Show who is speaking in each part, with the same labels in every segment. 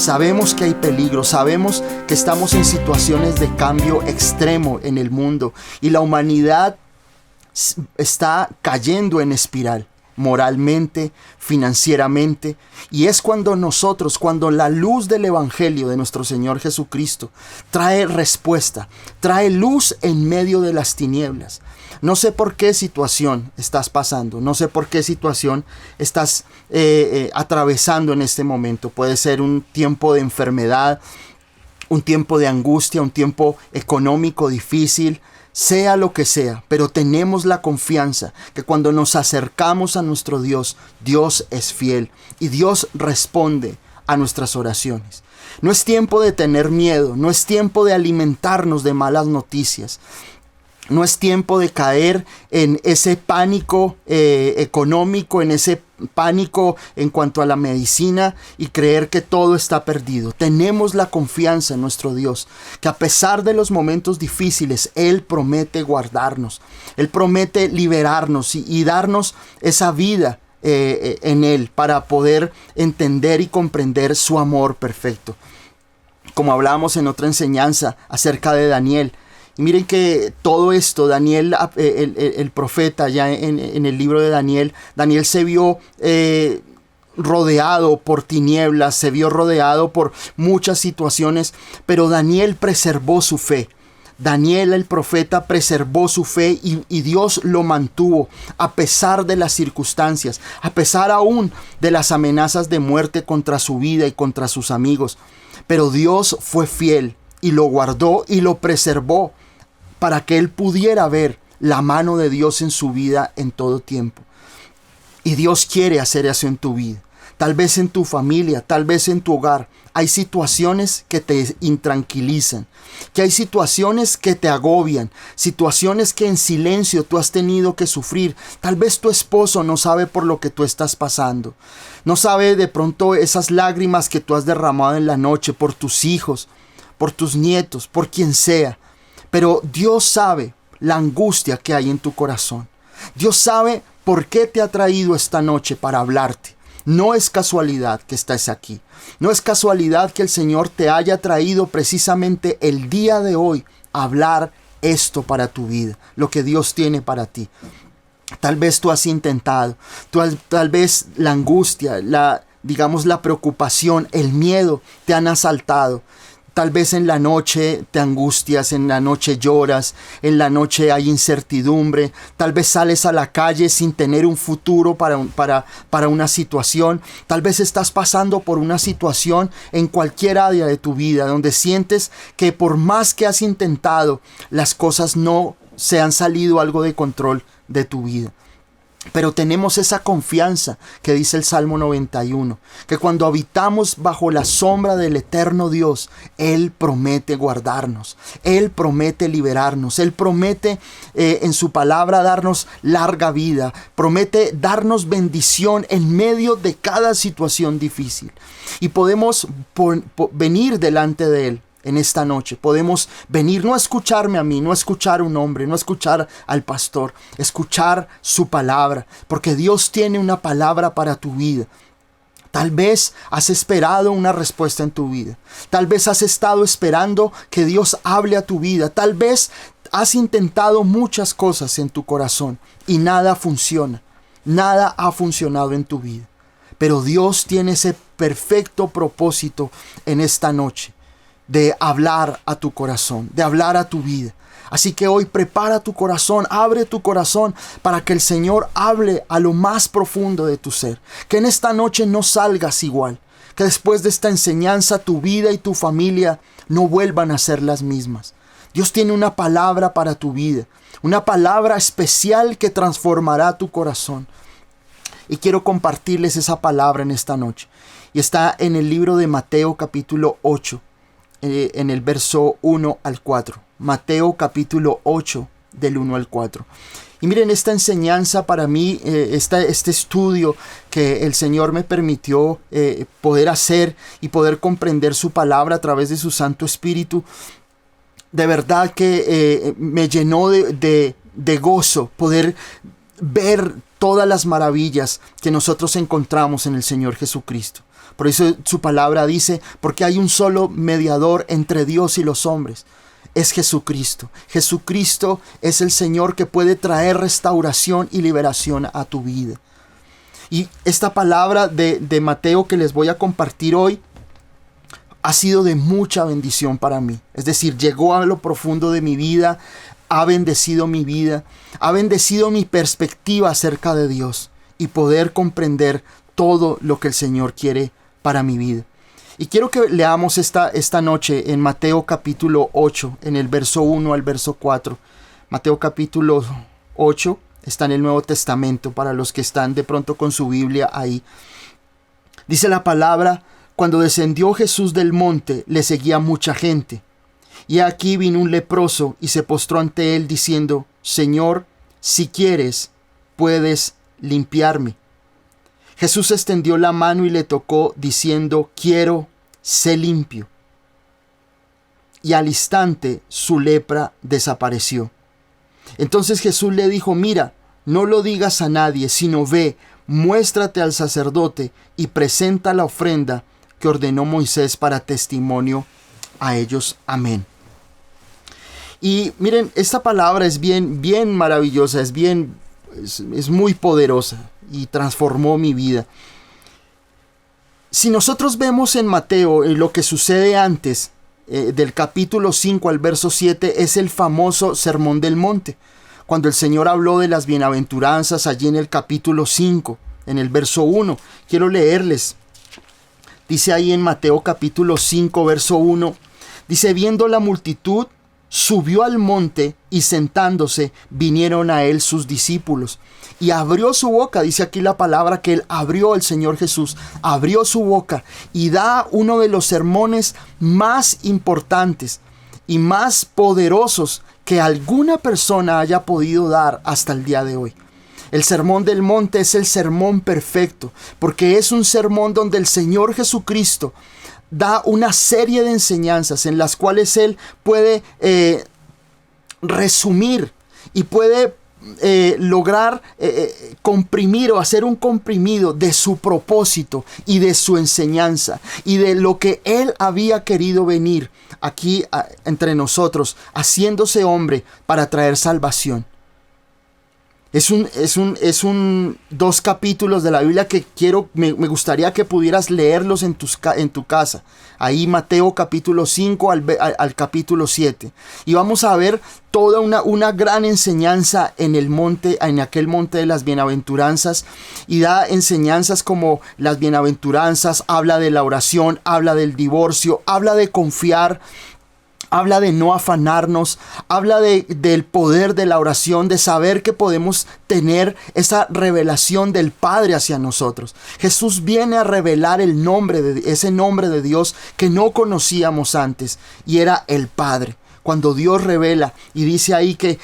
Speaker 1: Sabemos que hay peligro, sabemos que estamos en situaciones de cambio extremo en el mundo y la humanidad está cayendo en espiral, moralmente, financieramente, y es cuando la luz del Evangelio de nuestro Señor Jesucristo trae respuesta, trae luz en medio de las tinieblas. No sé por qué situación estás pasando, no sé por qué situación estás atravesando en este momento. Puede ser un tiempo de enfermedad, un tiempo de angustia, un tiempo económico difícil, sea lo que sea, pero tenemos la confianza que cuando nos acercamos a nuestro Dios, Dios es fiel y Dios responde a nuestras oraciones. No es tiempo de tener miedo, no es tiempo de alimentarnos de malas noticias. No es tiempo de caer en ese pánico económico, en ese pánico en cuanto a la medicina y creer que todo está perdido. Tenemos la confianza en nuestro Dios, que a pesar de los momentos difíciles, Él promete guardarnos. Él promete liberarnos y darnos esa vida en Él para poder entender y comprender su amor perfecto. Como hablábamos en otra enseñanza acerca de Daniel. Y miren que todo esto, Daniel, el profeta, ya en el libro de Daniel, Daniel se vio rodeado por tinieblas, se vio rodeado por muchas situaciones, pero Daniel preservó su fe. Daniel, el profeta, preservó su fe y Dios lo mantuvo a pesar de las circunstancias, a pesar aún de las amenazas de muerte contra su vida y contra sus amigos. Pero Dios fue fiel y lo guardó y lo preservó para que él pudiera ver la mano de Dios en su vida en todo tiempo. Y Dios quiere hacer eso en tu vida. Tal vez en tu familia, tal vez en tu hogar. Hay situaciones que te intranquilizan, que hay situaciones que te agobian, situaciones que en silencio tú has tenido que sufrir. Tal vez tu esposo no sabe por lo que tú estás pasando. No sabe de pronto esas lágrimas que tú has derramado en la noche por tus hijos, por tus nietos, por quien sea. Pero Dios sabe la angustia que hay en tu corazón. Dios sabe por qué te ha traído esta noche para hablarte. No es casualidad que estés aquí. No es casualidad que el Señor te haya traído precisamente el día de hoy a hablar esto para tu vida, lo que Dios tiene para ti. Tal vez tú has intentado, tal vez la angustia, la preocupación, el miedo te han asaltado. Tal vez en la noche te angustias, en la noche lloras, en la noche hay incertidumbre. Tal vez sales a la calle sin tener un futuro para una situación. Tal vez estás pasando por una situación en cualquier área de tu vida donde sientes que por más que has intentado, las cosas no se han salido algo de control de tu vida. Pero tenemos esa confianza que dice el Salmo 91, que cuando habitamos bajo la sombra del eterno Dios, Él promete guardarnos, Él promete liberarnos, Él promete en su palabra darnos larga vida, promete darnos bendición en medio de cada situación difícil. Y podemos venir delante de Él. En esta noche podemos venir, no a escucharme a mí, no a escuchar a un hombre, no a escuchar al pastor, escuchar su palabra, porque Dios tiene una palabra para tu vida. Tal vez has esperado una respuesta en tu vida, tal vez has estado esperando que Dios hable a tu vida, tal vez has intentado muchas cosas en tu corazón y nada funciona, nada ha funcionado en tu vida, pero Dios tiene ese perfecto propósito en esta noche, de hablar a tu corazón, de hablar a tu vida. Así que hoy prepara tu corazón, abre tu corazón para que el Señor hable a lo más profundo de tu ser. Que en esta noche no salgas igual, que después de esta enseñanza tu vida y tu familia no vuelvan a ser las mismas. Dios tiene una palabra para tu vida, una palabra especial que transformará tu corazón. Y quiero compartirles esa palabra en esta noche. Y está en el libro de Mateo capítulo 8. En el verso 1 al 4. Mateo capítulo 8 del 1 al 4. Y miren, esta enseñanza para mí, este estudio que el Señor me permitió poder hacer y poder comprender su palabra a través de su Santo Espíritu, de verdad que me llenó de gozo poder ver todas las maravillas que nosotros encontramos en el Señor Jesucristo. Por eso su palabra dice, porque hay un solo mediador entre Dios y los hombres. Es Jesucristo. Jesucristo es el Señor que puede traer restauración y liberación a tu vida. Y esta palabra de Mateo que les voy a compartir hoy ha sido de mucha bendición para mí. Es decir, llegó a lo profundo de mi vida, ha bendecido mi vida, ha bendecido mi perspectiva acerca de Dios y poder comprender todo lo que el Señor quiere para mi vida. Y quiero que leamos esta noche en Mateo capítulo 8, en el verso 1 al verso 4. Mateo capítulo 8 está en el Nuevo Testamento para los que están de pronto con su Biblia ahí. Dice la palabra: cuando descendió Jesús del monte, le seguía mucha gente. Y aquí vino un leproso y se postró ante él diciendo: Señor, si quieres, puedes limpiarme. Jesús extendió la mano y le tocó, diciendo: quiero, sé limpio. Y al instante su lepra desapareció. Entonces Jesús le dijo: mira, no lo digas a nadie, sino ve, muéstrate al sacerdote y presenta la ofrenda que ordenó Moisés para testimonio a ellos. Amén. Y miren, esta palabra es bien maravillosa, es muy poderosa y transformó mi vida. Si nosotros vemos en Mateo lo que sucede antes, del capítulo 5 al verso 7, es el famoso Sermón del Monte, cuando el Señor habló de las bienaventuranzas allí en el capítulo 5, en el verso 1. Quiero leerles. Dice ahí en Mateo capítulo 5, verso 1, dice: viendo la multitud, subió al monte y sentándose vinieron a él sus discípulos. Y abrió su boca, dice aquí la palabra que él abrió, el Señor Jesús, abrió su boca y da uno de los sermones más importantes y más poderosos que alguna persona haya podido dar hasta el día de hoy. El Sermón del Monte es el sermón perfecto, porque es un sermón donde el Señor Jesucristo da una serie de enseñanzas en las cuales Él puede resumir y puede lograr comprimir o hacer un comprimido de su propósito y de su enseñanza y de lo que Él había querido venir aquí entre nosotros, haciéndose hombre para traer salvación. Es dos capítulos de la Biblia que me gustaría que pudieras leerlos en tu casa. Ahí Mateo capítulo 5 al capítulo 7. Y vamos a ver toda una gran enseñanza en aquel monte de las bienaventuranzas. Y da enseñanzas como las bienaventuranzas, habla de la oración, habla del divorcio, habla de confiar, habla de no afanarnos, habla del poder de la oración, de saber que podemos tener esa revelación del Padre hacia nosotros. Jesús viene a revelar ese nombre de Dios que no conocíamos antes, y era el Padre. Cuando Dios revela y dice ahí que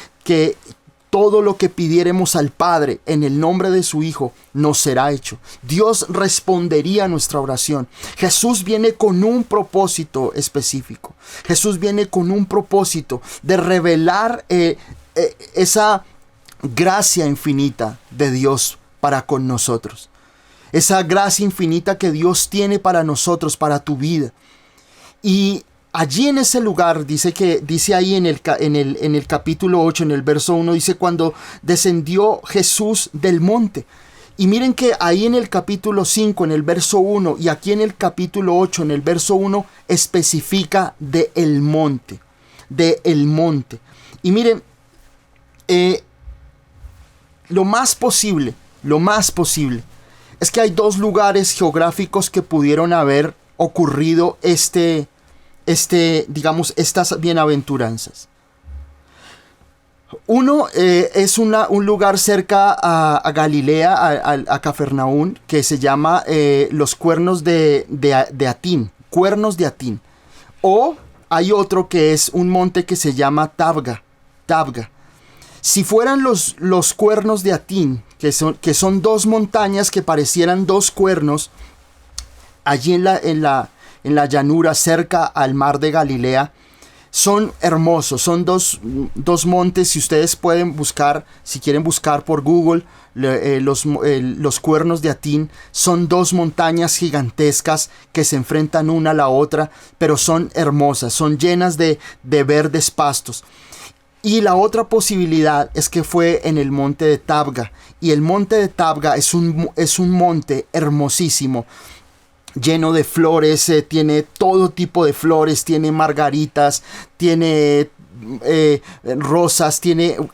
Speaker 1: todo lo que pidiéremos al Padre en el nombre de su Hijo nos será hecho. Dios respondería a nuestra oración. Jesús viene con un propósito específico. Jesús viene con un propósito de revelar esa gracia infinita de Dios para con nosotros. Esa gracia infinita que Dios tiene para nosotros, para tu vida. Y allí en ese lugar, dice ahí en el capítulo 8, en el verso 1, dice: cuando descendió Jesús del monte. Y miren que ahí en el capítulo 5, en el verso 1, y aquí en el capítulo 8, en el verso 1, especifica de el monte. Y miren, lo más posible, es que hay dos lugares geográficos que pudieron haber ocurrido estas bienaventuranzas. Uno es un lugar cerca a Galilea, a Cafarnaún, que se llama los cuernos de Atín, cuernos de Atín. O hay otro que es un monte que se llama Tabga. Si fueran los cuernos de Atín, que son dos montañas que parecieran dos cuernos, allí en la llanura cerca al mar de Galilea, son hermosos, son dos montes. Si ustedes pueden buscar, si quieren buscar por Google, los cuernos de Atín, son dos montañas gigantescas que se enfrentan una a la otra, pero son hermosas, son llenas de verdes pastos. Y la otra posibilidad es que fue en el monte de Tabga, y el monte de Tabga es un monte hermosísimo, lleno de flores, tiene todo tipo de flores, tiene margaritas, tiene rosas,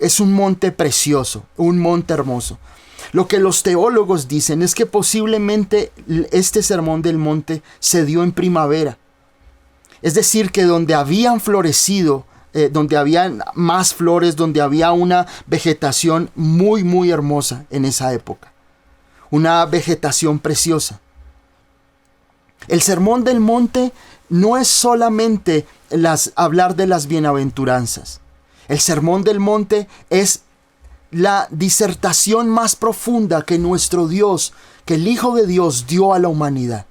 Speaker 1: es un monte precioso, un monte hermoso. Lo que los teólogos dicen es que posiblemente este sermón del monte se dio en primavera. Es decir, que donde habían florecido, donde habían más flores, donde había una vegetación muy, muy hermosa en esa época. Una vegetación preciosa. El sermón del monte no es solamente hablar de las bienaventuranzas. El sermón del monte es la disertación más profunda que nuestro Dios, que el Hijo de Dios dio a la humanidad.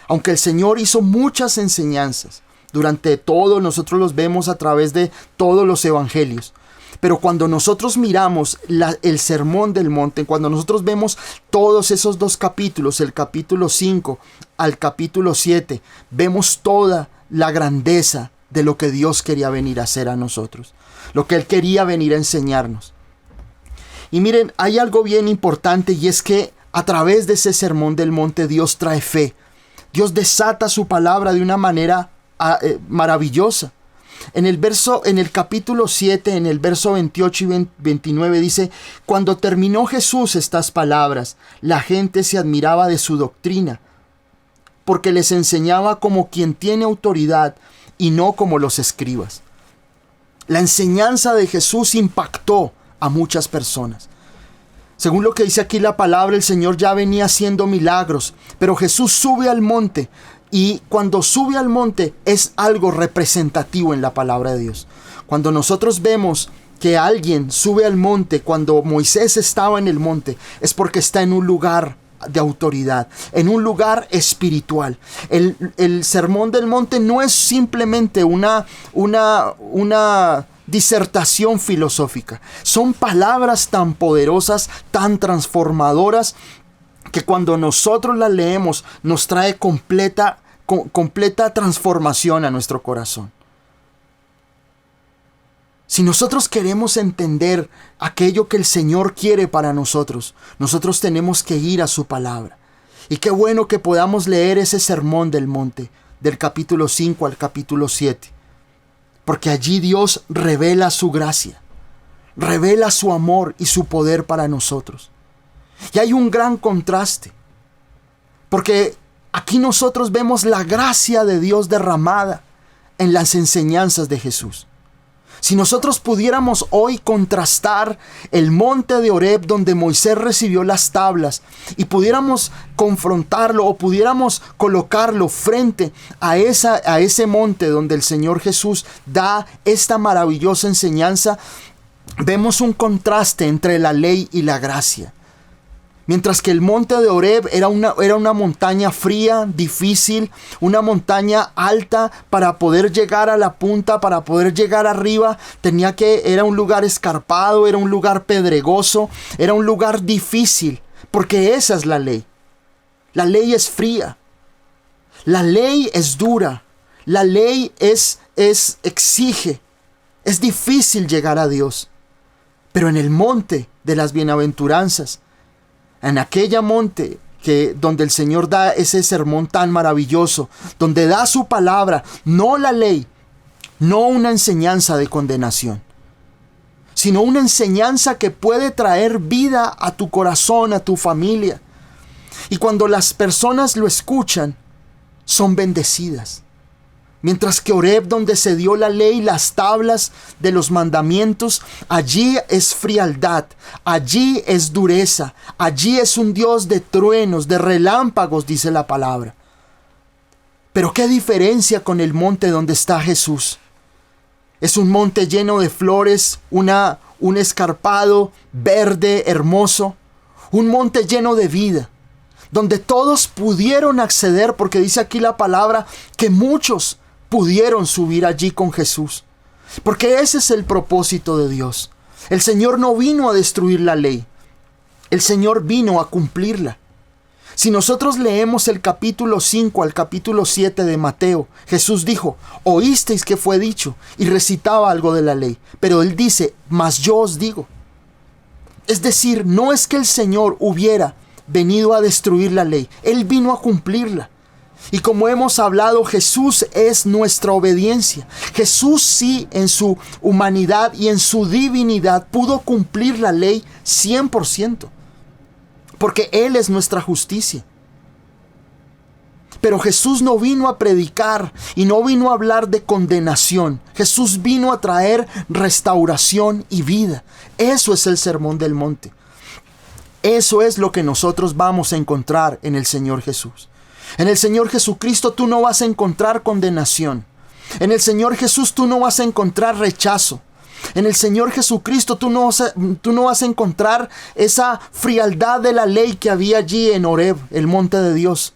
Speaker 1: Aunque el Señor hizo muchas enseñanzas, durante todo nosotros los vemos a través de todos los evangelios. Pero cuando nosotros miramos el sermón del monte, cuando nosotros vemos todos esos dos capítulos, el capítulo 5 al capítulo 7, vemos toda la grandeza de lo que Dios quería venir a hacer a nosotros, lo que Él quería venir a enseñarnos. Y miren, hay algo bien importante, y es que a través de ese sermón del monte Dios trae fe. Dios desata su palabra de una manera maravillosa. En el capítulo 7, en el verso 28 y 29 dice: cuando terminó Jesús estas palabras, la gente se admiraba de su doctrina, porque les enseñaba como quien tiene autoridad y no como los escribas. La enseñanza de Jesús impactó a muchas personas. Según lo que dice aquí la palabra, el Señor ya venía haciendo milagros, pero Jesús sube al monte. Y cuando sube al monte es algo representativo en la palabra de Dios. Cuando nosotros vemos que alguien sube al monte, cuando Moisés estaba en el monte, es porque está en un lugar de autoridad, en un lugar espiritual. El sermón del monte no es simplemente una disertación filosófica. Son palabras tan poderosas, tan transformadoras, que cuando nosotros las leemos nos trae completa transformación a nuestro corazón. Si nosotros queremos entender aquello que el Señor quiere para nosotros, nosotros tenemos que ir a su palabra. Y qué bueno que podamos leer ese sermón del monte, del capítulo 5 al capítulo 7. Porque allí Dios revela su gracia, revela su amor y su poder para nosotros. Y hay un gran contraste, porque aquí nosotros vemos la gracia de Dios derramada en las enseñanzas de Jesús. Si nosotros pudiéramos hoy contrastar el monte de Horeb donde Moisés recibió las tablas y pudiéramos confrontarlo o pudiéramos colocarlo frente a ese monte donde el Señor Jesús da esta maravillosa enseñanza, vemos un contraste entre la ley y la gracia. Mientras que el monte de Horeb era una montaña fría, difícil, una montaña alta. Para poder llegar a la punta, para poder llegar arriba, era un lugar escarpado, era un lugar pedregoso, era un lugar difícil, porque esa es la ley. La ley es fría, la ley es dura, la ley exige, es difícil llegar a Dios. Pero en el monte de las bienaventuranzas, en aquella monte donde el Señor da ese sermón tan maravilloso, donde da su palabra, no la ley, no una enseñanza de condenación, sino una enseñanza que puede traer vida a tu corazón, a tu familia. Y cuando las personas lo escuchan, son bendecidas. Mientras que Horeb, donde se dio la ley, las tablas de los mandamientos, allí es frialdad, allí es dureza, allí es un Dios de truenos, de relámpagos, dice la palabra. Pero qué diferencia con el monte donde está Jesús. Es un monte lleno de flores, un escarpado verde hermoso, un monte lleno de vida, donde todos pudieron acceder, porque dice aquí la palabra que muchos pudieron subir allí con Jesús. Porque ese es el propósito de Dios. El Señor no vino a destruir la ley. El Señor vino a cumplirla. Si nosotros leemos el capítulo 5 al capítulo 7 de Mateo, Jesús dijo, oísteis que fue dicho, y recitaba algo de la ley. Pero Él dice, mas yo os digo. Es decir, no es que el Señor hubiera venido a destruir la ley. Él vino a cumplirla. Y como hemos hablado, Jesús es nuestra obediencia. Jesús sí, en su humanidad y en su divinidad, pudo cumplir la ley 100%. Porque Él es nuestra justicia. Pero Jesús no vino a predicar y no vino a hablar de condenación. Jesús vino a traer restauración y vida. Eso es el Sermón del Monte. Eso es lo que nosotros vamos a encontrar en el Señor Jesús. En el Señor Jesucristo tú no vas a encontrar condenación. En el Señor Jesús tú no vas a encontrar rechazo. En el Señor Jesucristo tú no vas a encontrar esa frialdad de la ley que había allí en Horeb, el monte de Dios.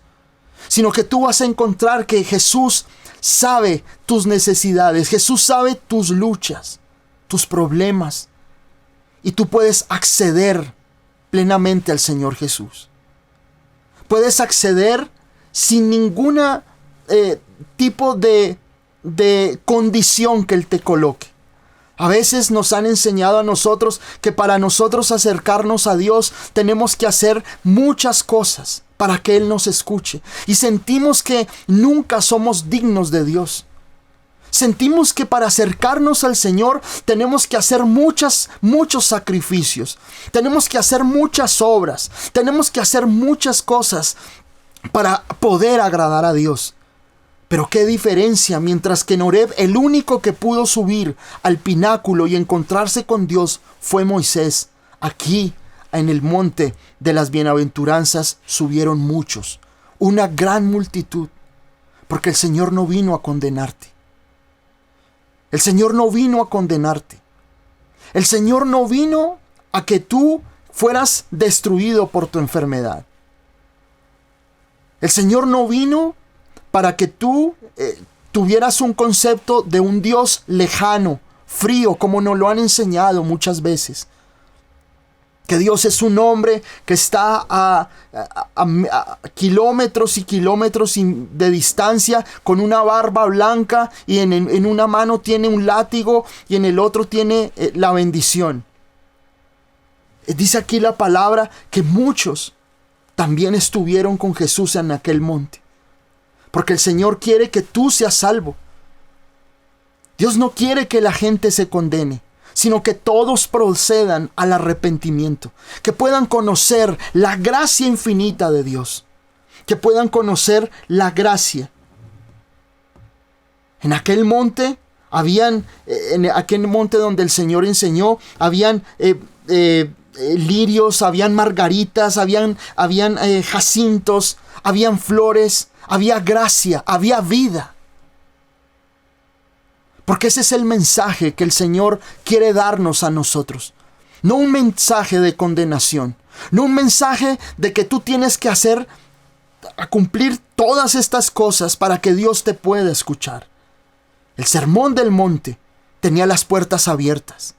Speaker 1: Sino que tú vas a encontrar que Jesús sabe tus necesidades. Jesús sabe tus luchas, tus problemas. Y tú puedes acceder plenamente al Señor Jesús. Puedes acceder sin ninguna tipo de condición que Él te coloque. A veces nos han enseñado a nosotros que para nosotros acercarnos a Dios tenemos que hacer muchas cosas para que Él nos escuche. Y sentimos que nunca somos dignos de Dios. Sentimos que para acercarnos al Señor tenemos que hacer muchos sacrificios. Tenemos que hacer muchas obras. Tenemos que hacer muchas cosas para poder agradar a Dios. Pero qué diferencia, mientras que en Horeb el único que pudo subir al pináculo y encontrarse con Dios fue Moisés. Aquí, en el monte de las bienaventuranzas, subieron muchos, una gran multitud, porque el Señor no vino a condenarte. El Señor no vino a condenarte. El Señor no vino a que tú fueras destruido por tu enfermedad. El Señor no vino para que tú tuvieras un concepto de un Dios lejano, frío, como nos lo han enseñado muchas veces. Que Dios es un hombre que está a kilómetros y kilómetros de distancia, con una barba blanca, y en una mano tiene un látigo y en el otro tiene la bendición. Dice aquí la palabra que muchos también estuvieron con Jesús en aquel monte. Porque el Señor quiere que tú seas salvo. Dios no quiere que la gente se condene, sino que todos procedan al arrepentimiento, que puedan conocer la gracia infinita de Dios, que puedan conocer la gracia. En aquel monte en aquel monte donde el Señor enseñó, habían lirios, habían margaritas, habían jacintos, habían flores, había gracia, había vida. Porque ese es el mensaje que el Señor quiere darnos a nosotros. No un mensaje de condenación, no un mensaje de que tú tienes que cumplir todas estas cosas para que Dios te pueda escuchar. El Sermón del Monte tenía las puertas abiertas.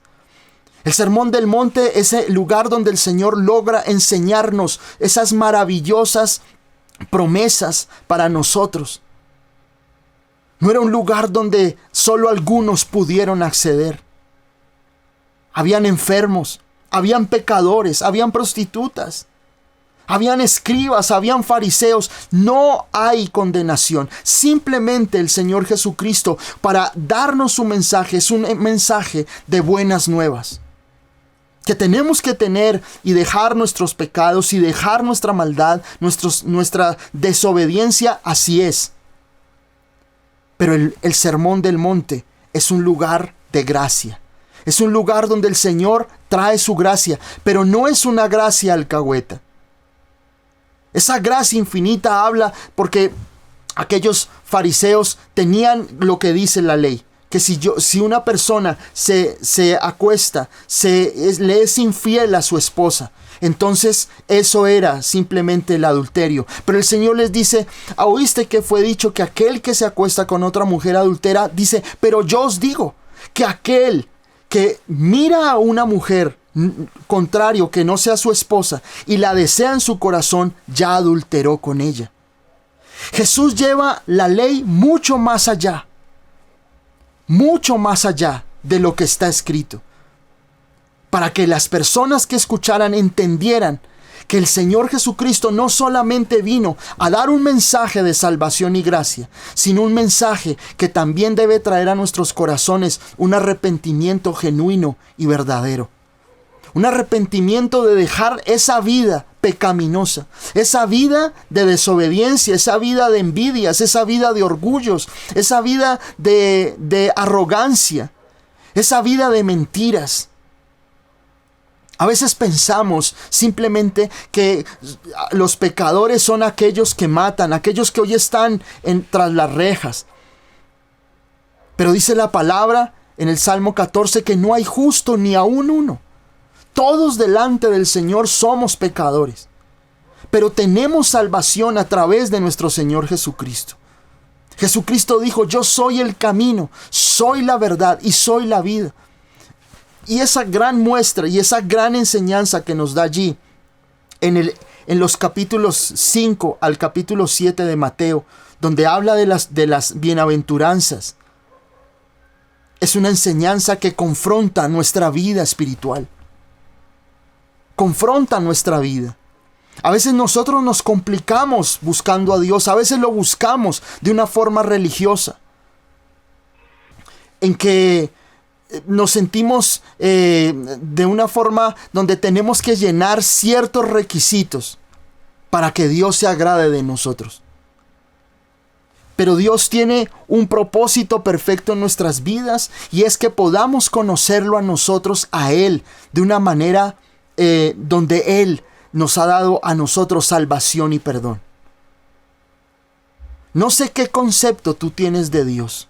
Speaker 1: El Sermón del Monte es el lugar donde el Señor logra enseñarnos esas maravillosas promesas para nosotros. No era un lugar donde solo algunos pudieron acceder. Habían enfermos, habían pecadores, habían prostitutas, habían escribas, habían fariseos. No hay condenación. Simplemente el Señor Jesucristo, para darnos su mensaje, es un mensaje de buenas nuevas. Que tenemos que tener y dejar nuestros pecados y dejar nuestra maldad, nuestra desobediencia, así es. Pero el Sermón del Monte es un lugar de gracia. Es un lugar donde el Señor trae su gracia, pero no es una gracia alcahueta. Esa gracia infinita habla porque aquellos fariseos tenían lo que dice la ley. Que si una persona se acuesta, le es infiel a su esposa, entonces eso era simplemente el adulterio. Pero el Señor les dice, ¿oíste que fue dicho que aquel que se acuesta con otra mujer adultera? Dice, pero yo os digo que aquel que mira a una mujer contrario que no sea su esposa y la desea en su corazón, ya adulteró con ella. Jesús lleva la ley mucho más allá de lo que está escrito, para que las personas que escucharan entendieran que el Señor Jesucristo no solamente vino a dar un mensaje de salvación y gracia, sino un mensaje que también debe traer a nuestros corazones un arrepentimiento genuino y verdadero. Un arrepentimiento de dejar esa vida pecaminosa, esa vida de desobediencia, esa vida de envidias, esa vida de orgullos, esa vida de arrogancia, esa vida de mentiras. A veces pensamos simplemente que los pecadores son aquellos que matan, aquellos que hoy están tras las rejas. Pero dice la palabra en el Salmo 14 que no hay justo ni aún uno. Todos delante del Señor somos pecadores, pero tenemos salvación a través de nuestro Señor Jesucristo. Jesucristo dijo: yo soy el camino, soy la verdad y soy la vida. Y esa gran muestra y esa gran enseñanza que nos da allí en los capítulos 5 al capítulo 7 de Mateo, donde habla de las bienaventuranzas, es una enseñanza que confronta nuestra vida espiritual. Confronta nuestra vida. A veces nosotros nos complicamos buscando a Dios, a veces lo buscamos de una forma religiosa, en que nos sentimos de una forma donde tenemos que llenar ciertos requisitos para que Dios se agrade de nosotros. Pero Dios tiene un propósito perfecto en nuestras vidas, y es que podamos conocerlo a nosotros, a Él, de una manera donde Él nos ha dado a nosotros salvación y perdón. No sé qué concepto tú tienes de Dios,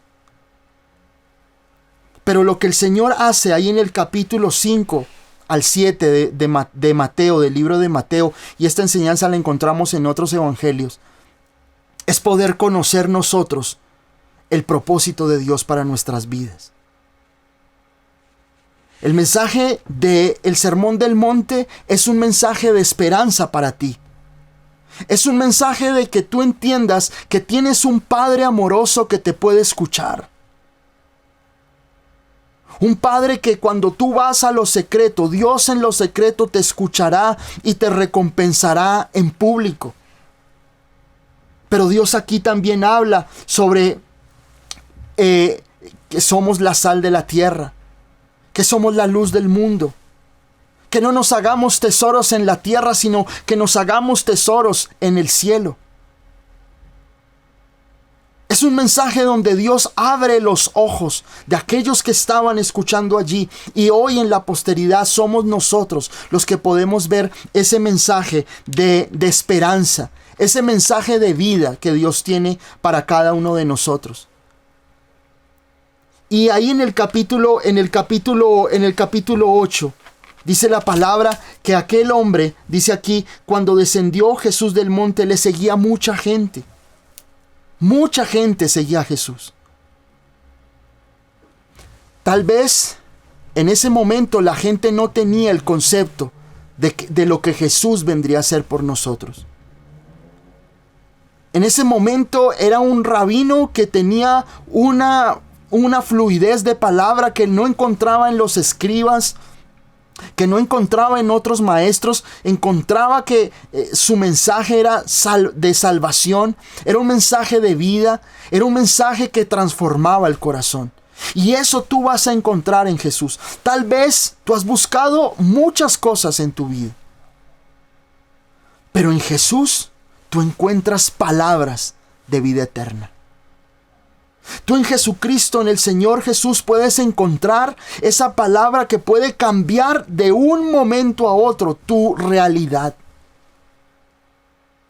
Speaker 1: pero lo que el Señor hace ahí en el capítulo 5 al 7 de Mateo, del libro de Mateo, y esta enseñanza la encontramos en otros evangelios, es poder conocer nosotros el propósito de Dios para nuestras vidas. El mensaje del Sermón del Monte es un mensaje de esperanza para ti. Es un mensaje de que tú entiendas que tienes un Padre amoroso que te puede escuchar. Un Padre que cuando tú vas a lo secreto, Dios en lo secreto te escuchará y te recompensará en público. Pero Dios aquí también habla sobre que somos la sal de la tierra, que somos la luz del mundo, que no nos hagamos tesoros en la tierra, sino que nos hagamos tesoros en el cielo. Es un mensaje donde Dios abre los ojos de aquellos que estaban escuchando allí, y hoy en la posteridad somos nosotros los que podemos ver ese mensaje de esperanza, ese mensaje de vida que Dios tiene para cada uno de nosotros. Y ahí en el capítulo 8 dice la palabra que aquel hombre, dice aquí, cuando descendió Jesús del monte, le seguía mucha gente. Mucha gente seguía a Jesús. Tal vez en ese momento la gente no tenía el concepto de lo que Jesús vendría a hacer por nosotros. En ese momento era un rabino que tenía una fluidez de palabra que no encontraba en los escribas, que no encontraba en otros maestros. Encontraba que su mensaje era de salvación, era un mensaje de vida, era un mensaje que transformaba el corazón. Y eso tú vas a encontrar en Jesús. Tal vez tú has buscado muchas cosas en tu vida, pero en Jesús tú encuentras palabras de vida eterna. Tú en Jesucristo, en el Señor Jesús, puedes encontrar esa palabra que puede cambiar de un momento a otro tu realidad.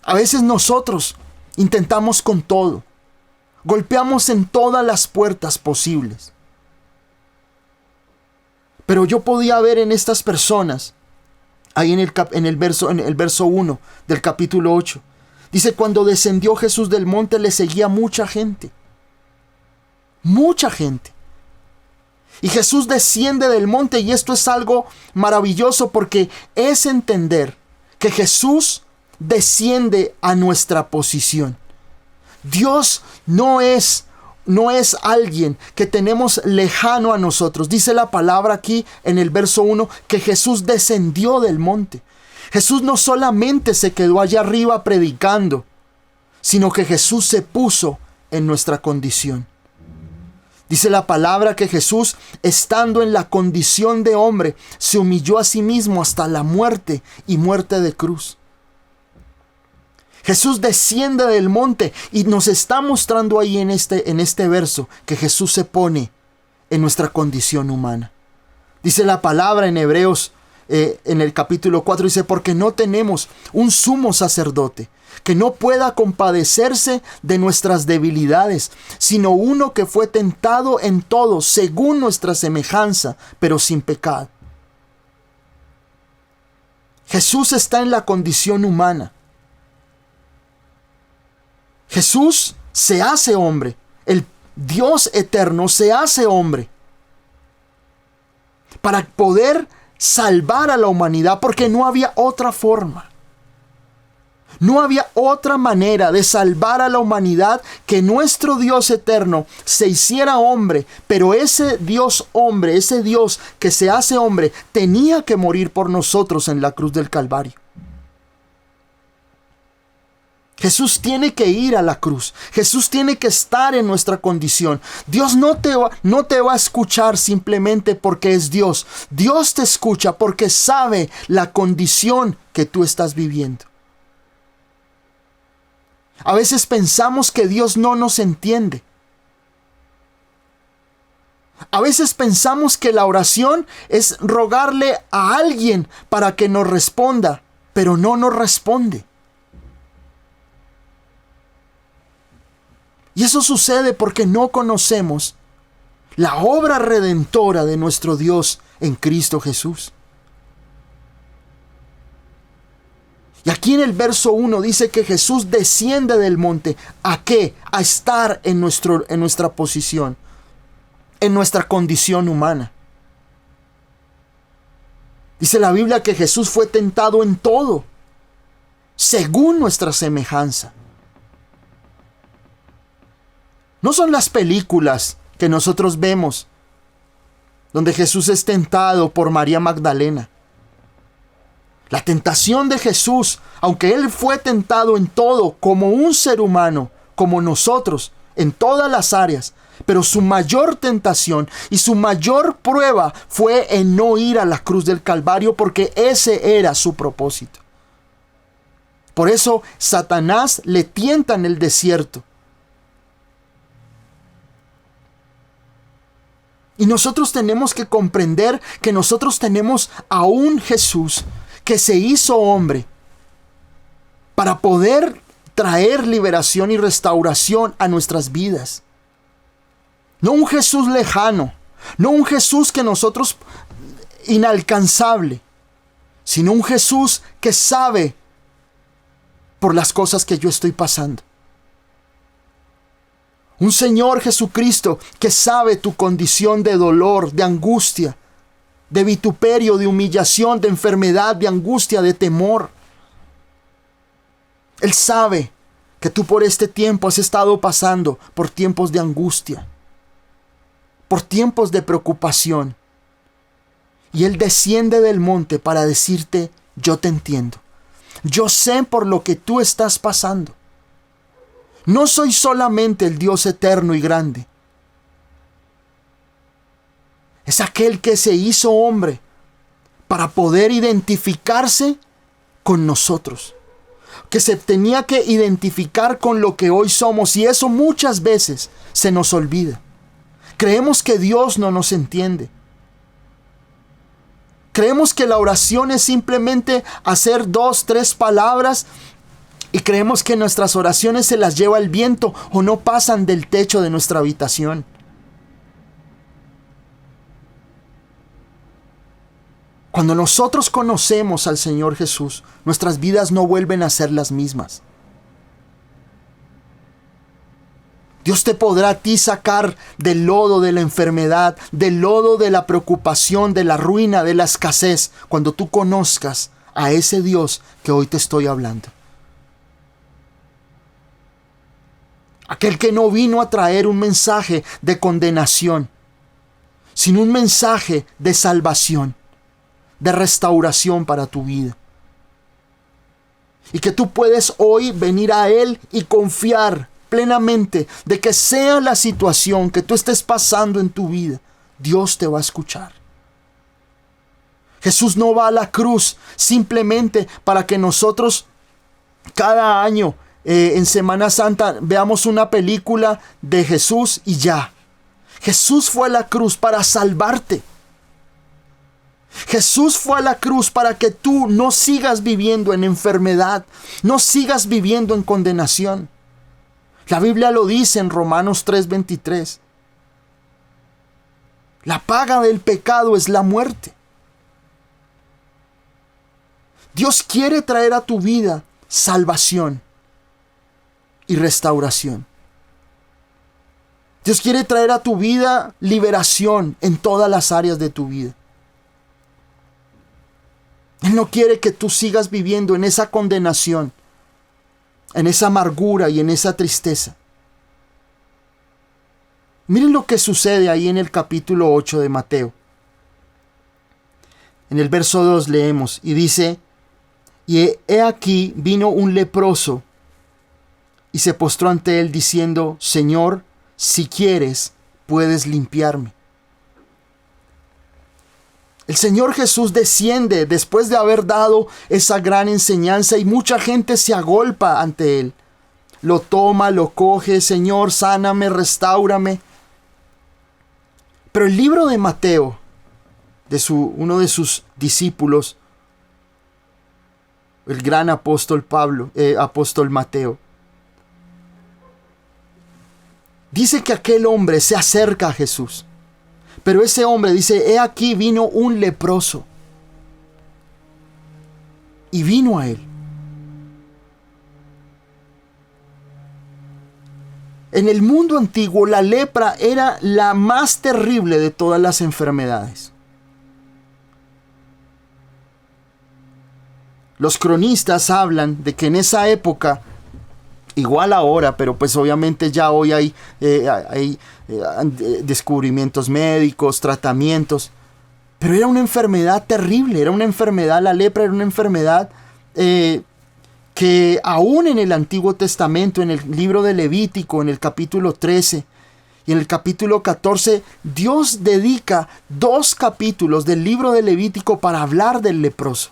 Speaker 1: A veces nosotros intentamos con todo, golpeamos en todas las puertas posibles. Pero yo podía ver en estas personas, ahí en el verso 1 del capítulo 8, dice: cuando descendió Jesús del monte le seguía mucha gente. Mucha gente. Y Jesús desciende del monte, y esto es algo maravilloso porque es entender que Jesús desciende a nuestra posición. Dios no es alguien que tenemos lejano a nosotros. Dice la palabra aquí en el verso 1 que Jesús descendió del monte. Jesús no solamente se quedó allá arriba predicando, sino que Jesús se puso en nuestra condición. Dice la palabra que Jesús, estando en la condición de hombre, se humilló a sí mismo hasta la muerte y muerte de cruz. Jesús desciende del monte y nos está mostrando ahí en este verso que Jesús se pone en nuestra condición humana. Dice la palabra en Hebreos, en el capítulo 4, dice, porque no tenemos un sumo sacerdote que no pueda compadecerse de nuestras debilidades, sino uno que fue tentado en todo según nuestra semejanza, pero sin pecado. Jesús está en la condición humana. Jesús se hace hombre. El Dios eterno se hace hombre para poder salvar a la humanidad, porque no había otra forma. No había otra manera de salvar a la humanidad que nuestro Dios eterno se hiciera hombre, pero ese Dios hombre, ese Dios que se hace hombre, tenía que morir por nosotros en la cruz del Calvario. Jesús tiene que ir a la cruz. Jesús tiene que estar en nuestra condición. Dios no te va a escuchar simplemente porque es Dios. Dios te escucha porque sabe la condición que tú estás viviendo. A veces pensamos que Dios no nos entiende. A veces pensamos que la oración es rogarle a alguien para que nos responda, pero no nos responde. Y eso sucede porque no conocemos la obra redentora de nuestro Dios en Cristo Jesús. Y aquí en el verso 1 dice que Jesús desciende del monte. ¿A qué? A estar en nuestra posición, en nuestra condición humana. Dice la Biblia que Jesús fue tentado en todo, según nuestra semejanza. No son las películas que nosotros vemos, donde Jesús es tentado por María Magdalena. La tentación de Jesús, aunque Él fue tentado en todo, como un ser humano, como nosotros, en todas las áreas, pero su mayor tentación y su mayor prueba fue en no ir a la cruz del Calvario, porque ese era su propósito. Por eso Satanás le tienta en el desierto. Y nosotros tenemos que comprender que nosotros tenemos a un Jesús que se hizo hombre para poder traer liberación y restauración a nuestras vidas. No un Jesús lejano, no un Jesús que nosotros inalcanzable, sino un Jesús que sabe por las cosas que yo estoy pasando. Un Señor Jesucristo que sabe tu condición de dolor, de angustia, de vituperio, de humillación, de enfermedad, de angustia, de temor. Él sabe que tú por este tiempo has estado pasando por tiempos de angustia, por tiempos de preocupación. Y Él desciende del monte para decirte, yo te entiendo. Yo sé por lo que tú estás pasando. No soy solamente el Dios eterno y grande. Es aquel que se hizo hombre para poder identificarse con nosotros. Que se tenía que identificar con lo que hoy somos, y eso muchas veces se nos olvida. Creemos que Dios no nos entiende. Creemos que la oración es simplemente hacer 2, 3 palabras, y creemos que nuestras oraciones se las lleva el viento o no pasan del techo de nuestra habitación. Cuando nosotros conocemos al Señor Jesús, nuestras vidas no vuelven a ser las mismas. Dios te podrá a ti sacar del lodo de la enfermedad, del lodo de la preocupación, de la ruina, de la escasez, cuando tú conozcas a ese Dios que hoy te estoy hablando. Aquel que no vino a traer un mensaje de condenación, sino un mensaje de salvación, de restauración para tu vida. Y que tú puedes hoy venir a Él y confiar plenamente de que sea la situación que tú estés pasando en tu vida, Dios te va a escuchar. Jesús no va a la cruz simplemente para que nosotros cada año en Semana Santa veamos una película de Jesús y ya. Jesús fue a la cruz para salvarte. Jesús fue a la cruz para que tú no sigas viviendo en enfermedad, no sigas viviendo en condenación. La Biblia lo dice en Romanos 3:23. La paga del pecado es la muerte. Dios quiere traer a tu vida salvación y restauración. Dios quiere traer a tu vida liberación en todas las áreas de tu vida. Él no quiere que tú sigas viviendo en esa condenación, en esa amargura y en esa tristeza. Miren lo que sucede ahí en el capítulo 8 de Mateo. En el verso 2 leemos y dice: y he aquí vino un leproso y se postró ante él diciendo: Señor, si quieres, puedes limpiarme. El Señor Jesús desciende después de haber dado esa gran enseñanza y mucha gente se agolpa ante Él. Lo toma, lo coge: Señor, sáname, restáurame. Pero el libro de Mateo, uno de sus discípulos, el gran apóstol apóstol Mateo, dice que aquel hombre se acerca a Jesús. Pero ese hombre dice: he aquí vino un leproso. Y vino a él. En el mundo antiguo, la lepra era la más terrible de todas las enfermedades. Los cronistas hablan de que en esa época, igual ahora, pero pues obviamente ya hoy hay descubrimientos médicos, tratamientos, pero era una enfermedad terrible, era una enfermedad, la lepra era una enfermedad que aún en el Antiguo Testamento, en el libro de Levítico, en el capítulo 13 y en el capítulo 14, Dios dedica 2 capítulos del libro de Levítico para hablar del leproso.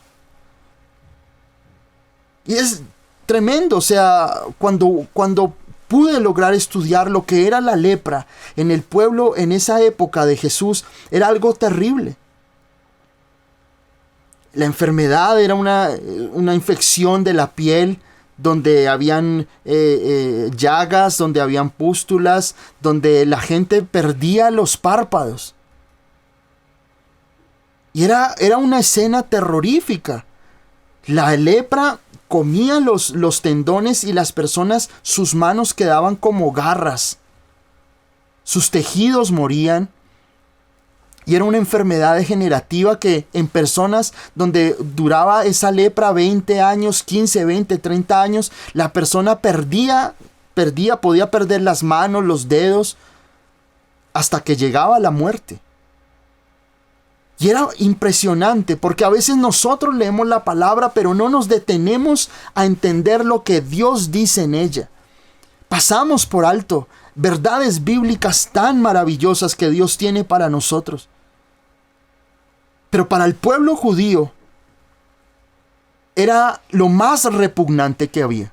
Speaker 1: Y es tremendo, o sea, cuando pude lograr estudiar lo que era la lepra en el pueblo en esa época de Jesús, era algo terrible. La enfermedad era una infección de la piel, donde habían llagas, donde habían pústulas, donde la gente perdía los párpados. Y era una escena terrorífica. La lepra comía los tendones y las personas, sus manos quedaban como garras. Sus tejidos morían. Y era una enfermedad degenerativa que en personas donde duraba esa lepra 20 años, 15, 20, 30 años, la persona podía perder las manos, los dedos, hasta que llegaba la muerte. Y era impresionante porque a veces nosotros leemos la palabra, pero no nos detenemos a entender lo que Dios dice en ella. Pasamos por alto verdades bíblicas tan maravillosas que Dios tiene para nosotros. Pero para el pueblo judío era lo más repugnante que había.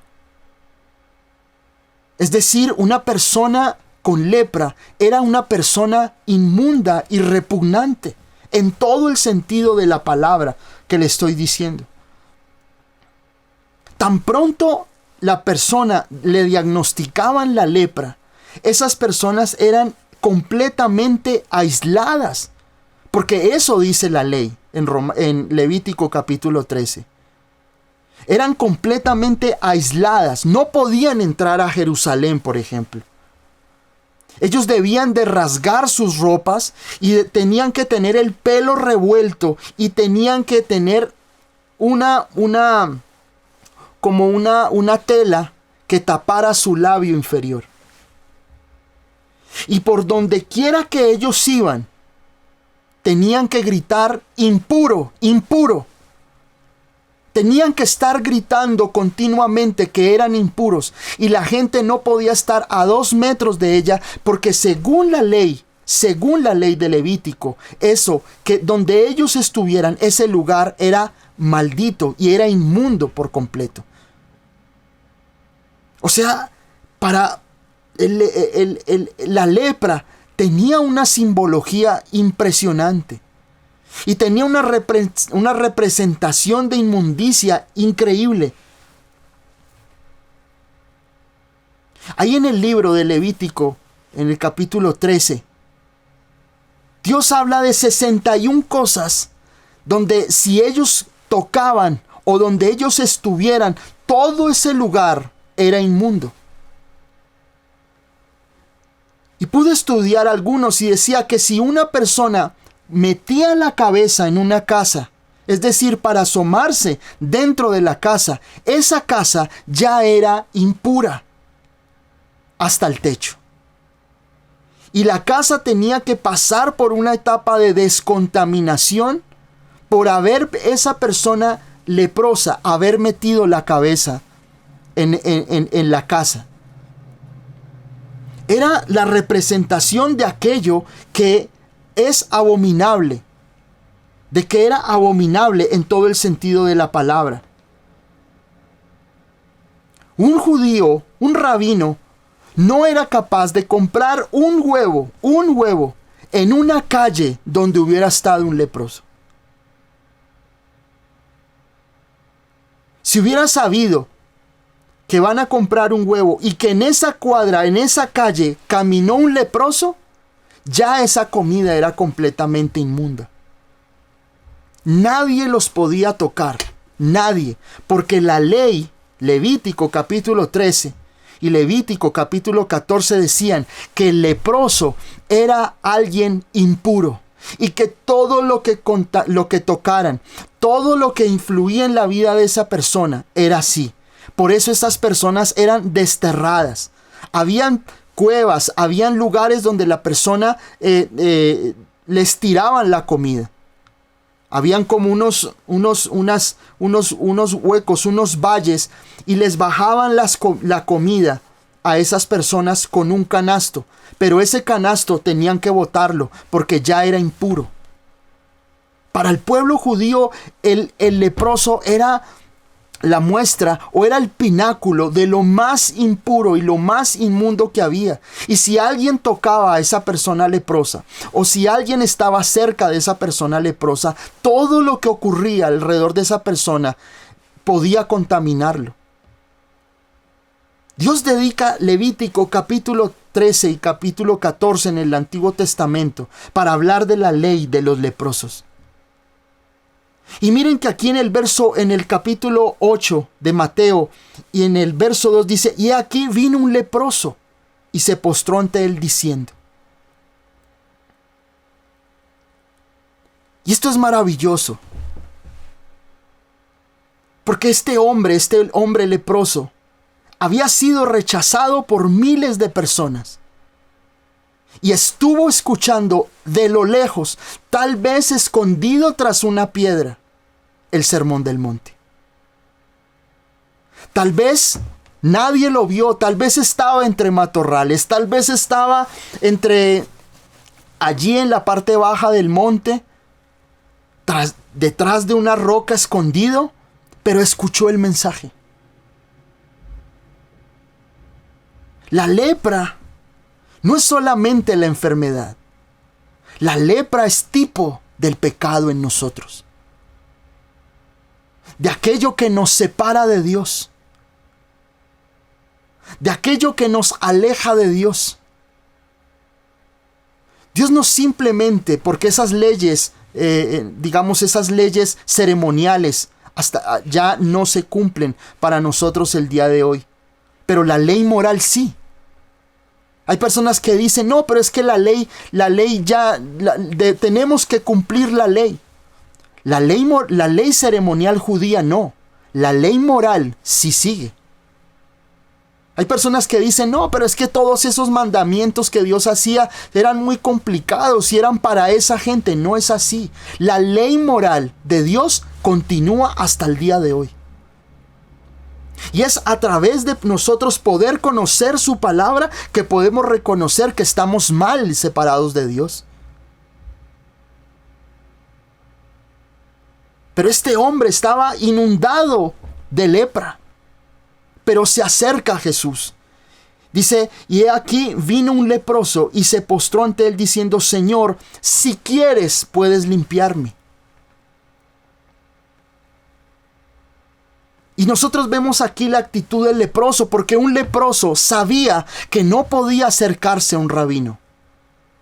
Speaker 1: Es decir, una persona con lepra era una persona inmunda y repugnante en todo el sentido de la palabra que le estoy diciendo. Tan pronto la persona le diagnosticaban la lepra, esas personas eran completamente aisladas. Porque eso dice la ley en Levítico capítulo 13. Eran completamente aisladas. No podían entrar a Jerusalén, por ejemplo. Ellos debían de rasgar sus ropas y tenían que tener el pelo revuelto y tenían que tener una tela que tapara su labio inferior. Y por donde quiera que ellos iban, tenían que gritar: impuro, impuro. Tenían que estar gritando continuamente que eran impuros, y la gente no podía estar a 2 metros de ella, porque según la ley de Levítico, eso, que donde ellos estuvieran, ese lugar era maldito y era inmundo por completo. O sea, para la lepra tenía una simbología impresionante. Y tenía una representación de inmundicia increíble. Ahí en el libro de Levítico, en el capítulo 13, Dios habla de 61 cosas donde si ellos tocaban o donde ellos estuvieran, todo ese lugar era inmundo. Y pude estudiar algunos y decía que si una persona metía la cabeza en una casa, es decir, para asomarse dentro de la casa, esa casa ya era impura hasta el techo. Y la casa tenía que pasar por una etapa de descontaminación por haber esa persona leprosa, haber metido la cabeza en la casa. Era la representación de aquello que es abominable, de que era abominable en todo el sentido de la palabra. Un judío, un rabino, no era capaz de comprar un huevo en una calle donde hubiera estado un leproso. Si hubiera sabido que van a comprar un huevo y que en esa cuadra, en esa calle, caminó un leproso, ya esa comida era completamente inmunda. Nadie los podía tocar, nadie, porque la ley, Levítico capítulo 13 y Levítico capítulo 14 decían que el leproso era alguien impuro y que todo lo que tocaran, todo lo que influía en la vida de esa persona era así. Por eso estas personas eran desterradas. Habían cuevas, habían lugares donde la persona les tiraban la comida. Habían como unos huecos, unos valles, y les bajaban la comida a esas personas con un canasto. Pero ese canasto tenían que botarlo porque ya era impuro. Para el pueblo judío, el leproso era la muestra o era el pináculo de lo más impuro y lo más inmundo que había. Y si alguien tocaba a esa persona leprosa o si alguien estaba cerca de esa persona leprosa, todo lo que ocurría alrededor de esa persona podía contaminarlo. Dios dedica Levítico capítulo 13 y capítulo 14 en el Antiguo Testamento para hablar de la ley de los leprosos. Y miren que aquí en el capítulo 8 de Mateo y en el verso 2 dice: y aquí vino un leproso y se postró ante él diciendo. Y esto es maravilloso, porque este hombre leproso había sido rechazado por miles de personas. Y estuvo escuchando de lo lejos, tal vez escondido tras una piedra, el sermón del monte. Tal vez nadie lo vio, tal vez estaba entre matorrales, tal vez estaba allí en la parte baja del monte, detrás de una roca escondido, pero escuchó el mensaje. La lepra no es solamente la enfermedad. La lepra es tipo del pecado en nosotros. De aquello que nos separa de Dios. De aquello que nos aleja de Dios. Dios no simplemente, porque esas leyes, esas leyes ceremoniales, hasta ya no se cumplen para nosotros el día de hoy. Pero la ley moral sí. Hay personas que dicen, no, pero es que la ley ya, tenemos que cumplir la ley. La ley ceremonial judía no. La ley moral sí sigue. Hay personas que dicen, no, pero es que todos esos mandamientos que Dios hacía eran muy complicados y eran para esa gente. No es así. La ley moral de Dios continúa hasta el día de hoy. Y es a través de nosotros poder conocer su palabra que podemos reconocer que estamos mal separados de Dios. Pero este hombre estaba inundado de lepra, pero se acerca a Jesús. Dice, y he aquí vino un leproso y se postró ante él diciendo, Señor, si quieres puedes limpiarme. Y nosotros vemos aquí la actitud del leproso, porque un leproso sabía que no podía acercarse a un rabino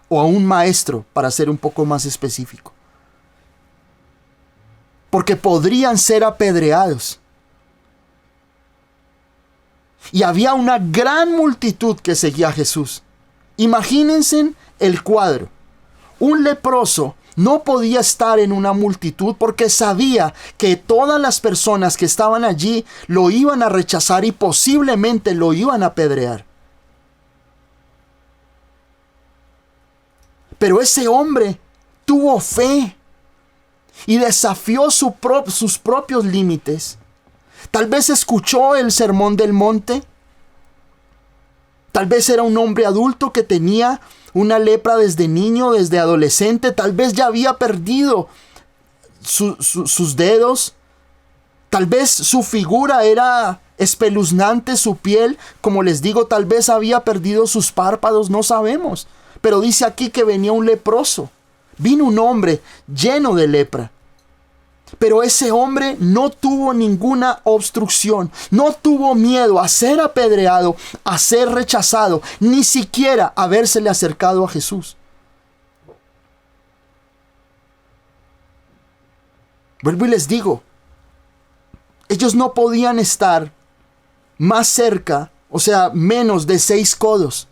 Speaker 1: o a un maestro, para ser un poco más específico, porque podrían ser apedreados. Y había una gran multitud que seguía a Jesús. Imagínense el cuadro. Un leproso no podía estar en una multitud porque sabía que todas las personas que estaban allí lo iban a rechazar y posiblemente lo iban a apedrear. Pero ese hombre tuvo fe y desafió sus propios límites. Tal vez escuchó el sermón del monte. Tal vez era un hombre adulto que tenía una lepra desde niño, desde adolescente. Tal vez ya había perdido sus dedos. Tal vez su figura era espeluznante, su piel, como les digo, tal vez había perdido sus párpados, no sabemos. Pero dice aquí que venía un leproso. Vino un hombre lleno de lepra. Pero ese hombre no tuvo ninguna obstrucción, no tuvo miedo a ser apedreado, a ser rechazado, ni siquiera a habérsele acercado a Jesús. Vuelvo y les digo, ellos no podían estar más cerca, o sea, menos de 6 codos.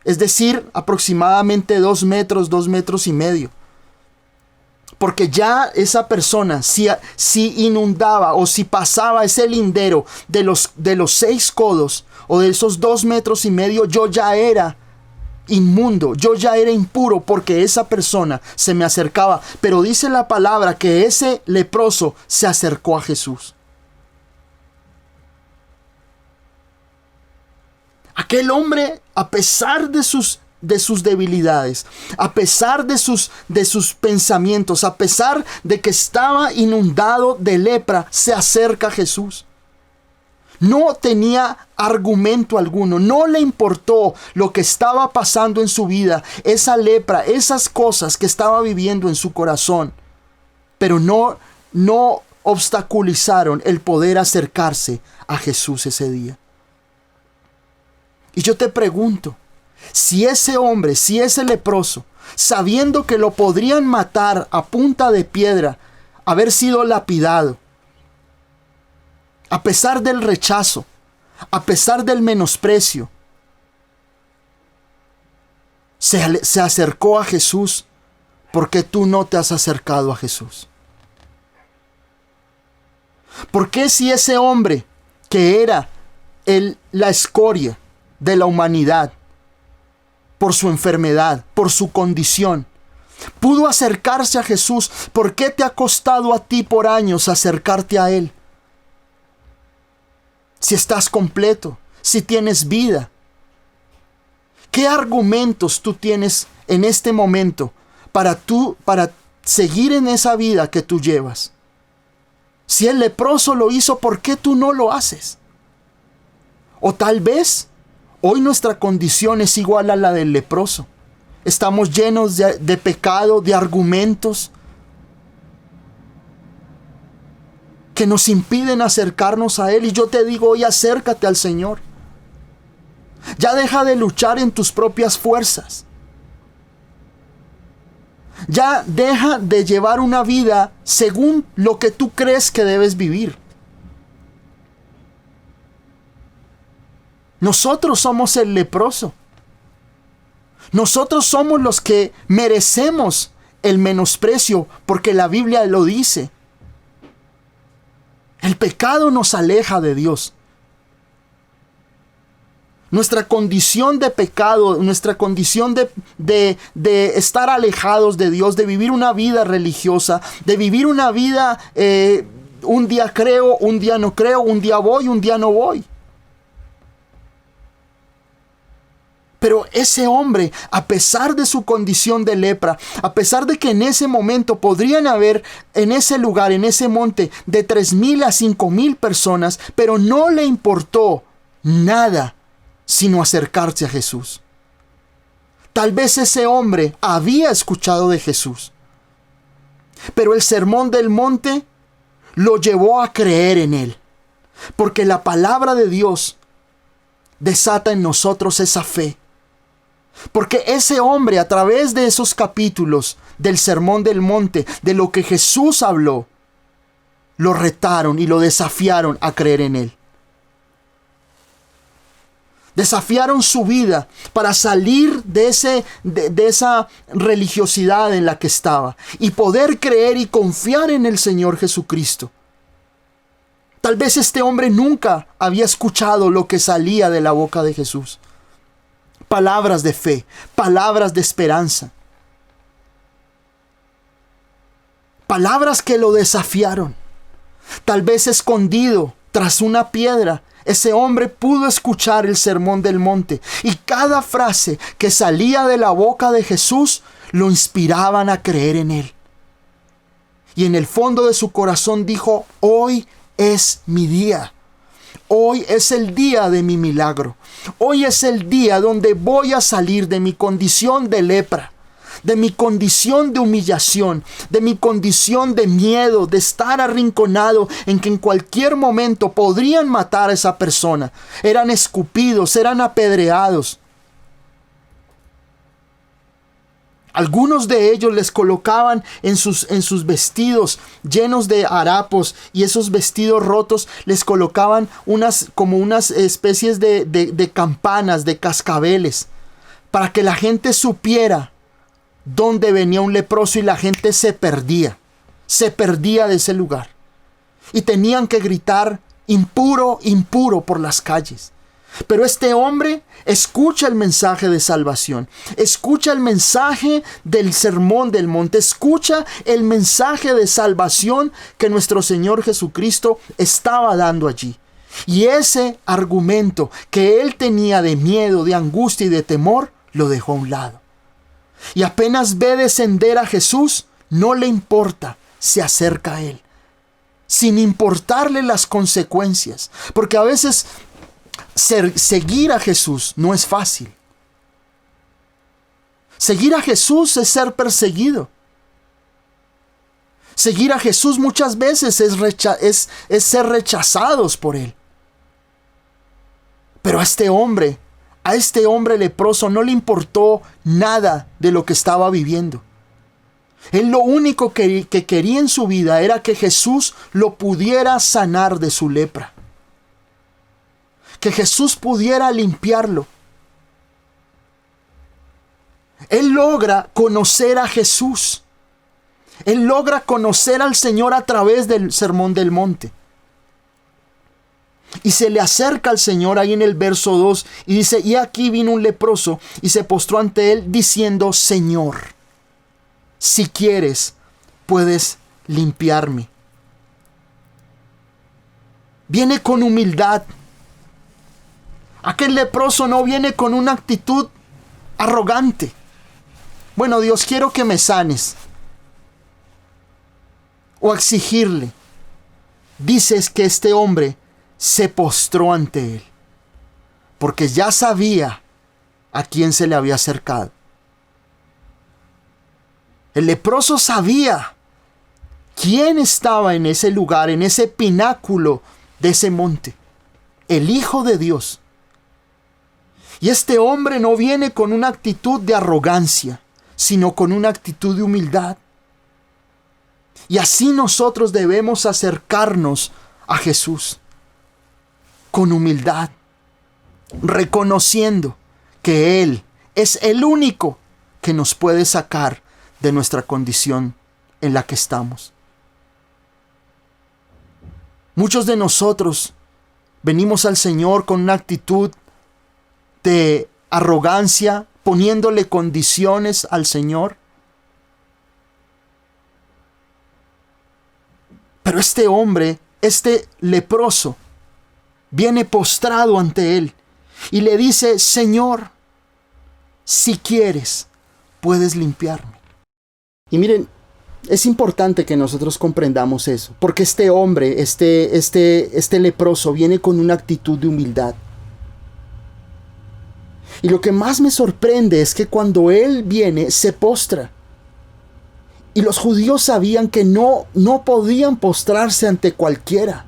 Speaker 1: Es decir, aproximadamente 2 metros, 2 metros y medio. Porque ya esa persona, si inundaba o si pasaba ese lindero de los 6 codos o de esos 2 metros y medio, yo ya era inmundo, yo ya era impuro porque esa persona se me acercaba. Pero dice la palabra que ese leproso se acercó a Jesús. Aquel hombre, a pesar de sus debilidades, a pesar de sus pensamientos, a pesar de que estaba inundado de lepra, se acerca a Jesús. No tenía argumento alguno, no le importó lo que estaba pasando en su vida, esa lepra, esas cosas que estaba viviendo en su corazón, pero no obstaculizaron el poder acercarse a Jesús ese día. Y yo te pregunto, si ese hombre, si ese leproso, sabiendo que lo podrían matar a punta de piedra, haber sido lapidado, a pesar del rechazo, a pesar del menosprecio, se acercó a Jesús, ¿por qué tú no te has acercado a Jesús? ¿Por qué si ese hombre que era la escoria de la humanidad, por su enfermedad, por su condición, pudo acercarse a Jesús, por qué te ha costado a ti por años acercarte a Él? Si estás completo, si tienes vida, ¿qué argumentos tú tienes en este momento para seguir en esa vida que tú llevas? Si el leproso lo hizo, ¿por qué tú no lo haces? O tal vez hoy nuestra condición es igual a la del leproso. Estamos llenos de pecado, de argumentos que nos impiden acercarnos a Él. Y yo te digo hoy, acércate al Señor. Ya deja de luchar en tus propias fuerzas. Ya deja de llevar una vida según lo que tú crees que debes vivir. Nosotros somos el leproso. Nosotros somos los que merecemos el menosprecio, porque la Biblia lo dice. El pecado nos aleja de Dios. Nuestra condición de pecado, nuestra condición de estar alejados de Dios, de vivir una vida religiosa, de vivir una vida, un día creo, un día no creo, un día voy, un día no voy. Pero ese hombre, a pesar de su condición de lepra, a pesar de que en ese momento podrían haber en ese lugar, en ese monte, de 3,000 a 5,000 personas, pero no le importó nada sino acercarse a Jesús. Tal vez ese hombre había escuchado de Jesús, pero el sermón del monte lo llevó a creer en él, porque la palabra de Dios desata en nosotros esa fe. Porque ese hombre, a través de esos capítulos del sermón del monte, de lo que Jesús habló, lo retaron y lo desafiaron a creer en él. Desafiaron su vida para salir de esa religiosidad en la que estaba y poder creer y confiar en el Señor Jesucristo. Tal vez este hombre nunca había escuchado lo que salía de la boca de Jesús. Palabras de fe, palabras de esperanza. Palabras que lo desafiaron. Tal vez escondido tras una piedra, ese hombre pudo escuchar el sermón del monte, y cada frase que salía de la boca de Jesús lo inspiraban a creer en él. Y en el fondo de su corazón dijo: hoy es mi día. Hoy es el día de mi milagro. Hoy es el día donde voy a salir de mi condición de lepra, de mi condición de humillación, de mi condición de miedo, de estar arrinconado en que en cualquier momento podrían matar a esa persona. Eran escupidos, eran apedreados. Algunos de ellos les colocaban en sus vestidos llenos de harapos, y esos vestidos rotos les colocaban como unas especies de campanas, de cascabeles, para que la gente supiera dónde venía un leproso, y la gente se perdía de ese lugar. Y tenían que gritar: impuro, impuro, por las calles. Pero este hombre escucha el mensaje de salvación, escucha el mensaje del sermón del monte, escucha el mensaje de salvación que nuestro Señor Jesucristo estaba dando allí. Y ese argumento que él tenía de miedo, de angustia y de temor, lo dejó a un lado. Y apenas ve descender a Jesús, no le importa, se acerca a él, sin importarle las consecuencias, porque a veces seguir a Jesús no es fácil. Seguir a Jesús es ser perseguido. Seguir a Jesús muchas veces es ser rechazados por él. Pero a este hombre leproso no le importó nada de lo que estaba viviendo. Él lo único que quería en su vida era que Jesús lo pudiera sanar de su lepra, que Jesús pudiera limpiarlo. Él logra conocer a Jesús. Él logra conocer al Señor a través del sermón del monte. Y se le acerca al Señor ahí en el verso 2 y dice: y aquí vino un leproso y se postró ante él diciendo: Señor, si quieres, puedes limpiarme. Viene con humildad. Aquel leproso no viene con una actitud arrogante. Bueno, Dios, quiero que me sanes. O exigirle. Dices que este hombre se postró ante él, porque ya sabía a quién se le había acercado. El leproso sabía quién estaba en ese lugar, en ese pináculo de ese monte: el Hijo de Dios. Y este hombre no viene con una actitud de arrogancia, sino con una actitud de humildad. Y así nosotros debemos acercarnos a Jesús, con humildad, reconociendo que Él es el único que nos puede sacar de nuestra condición en la que estamos. Muchos de nosotros venimos al Señor con una actitud de arrogancia, poniéndole condiciones al Señor. Pero este hombre, este leproso, viene postrado ante él y le dice: Señor, si quieres, puedes limpiarme. Y miren, es importante que nosotros comprendamos eso, porque este hombre, este leproso, viene con una actitud de humildad. Y lo que más me sorprende es que cuando él viene, se postra. Y los judíos sabían que no podían postrarse ante cualquiera.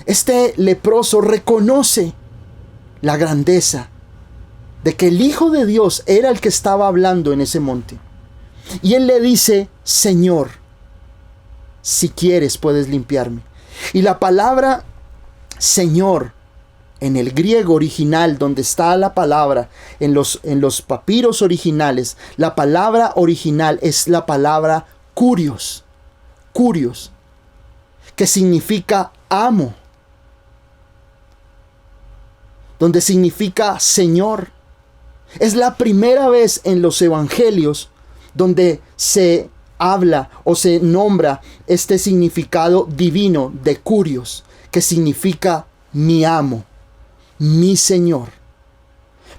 Speaker 1: Este leproso reconoce la grandeza de que el Hijo de Dios era el que estaba hablando en ese monte. Y él le dice: Señor, si quieres puedes limpiarme. Y la palabra Señor, en el griego original, donde está la palabra, en los papiros originales, la palabra original es la palabra kurios, que significa amo, donde significa Señor. Es la primera vez en los evangelios donde se habla o se nombra este significado divino de kurios, que significa mi amo, mi Señor.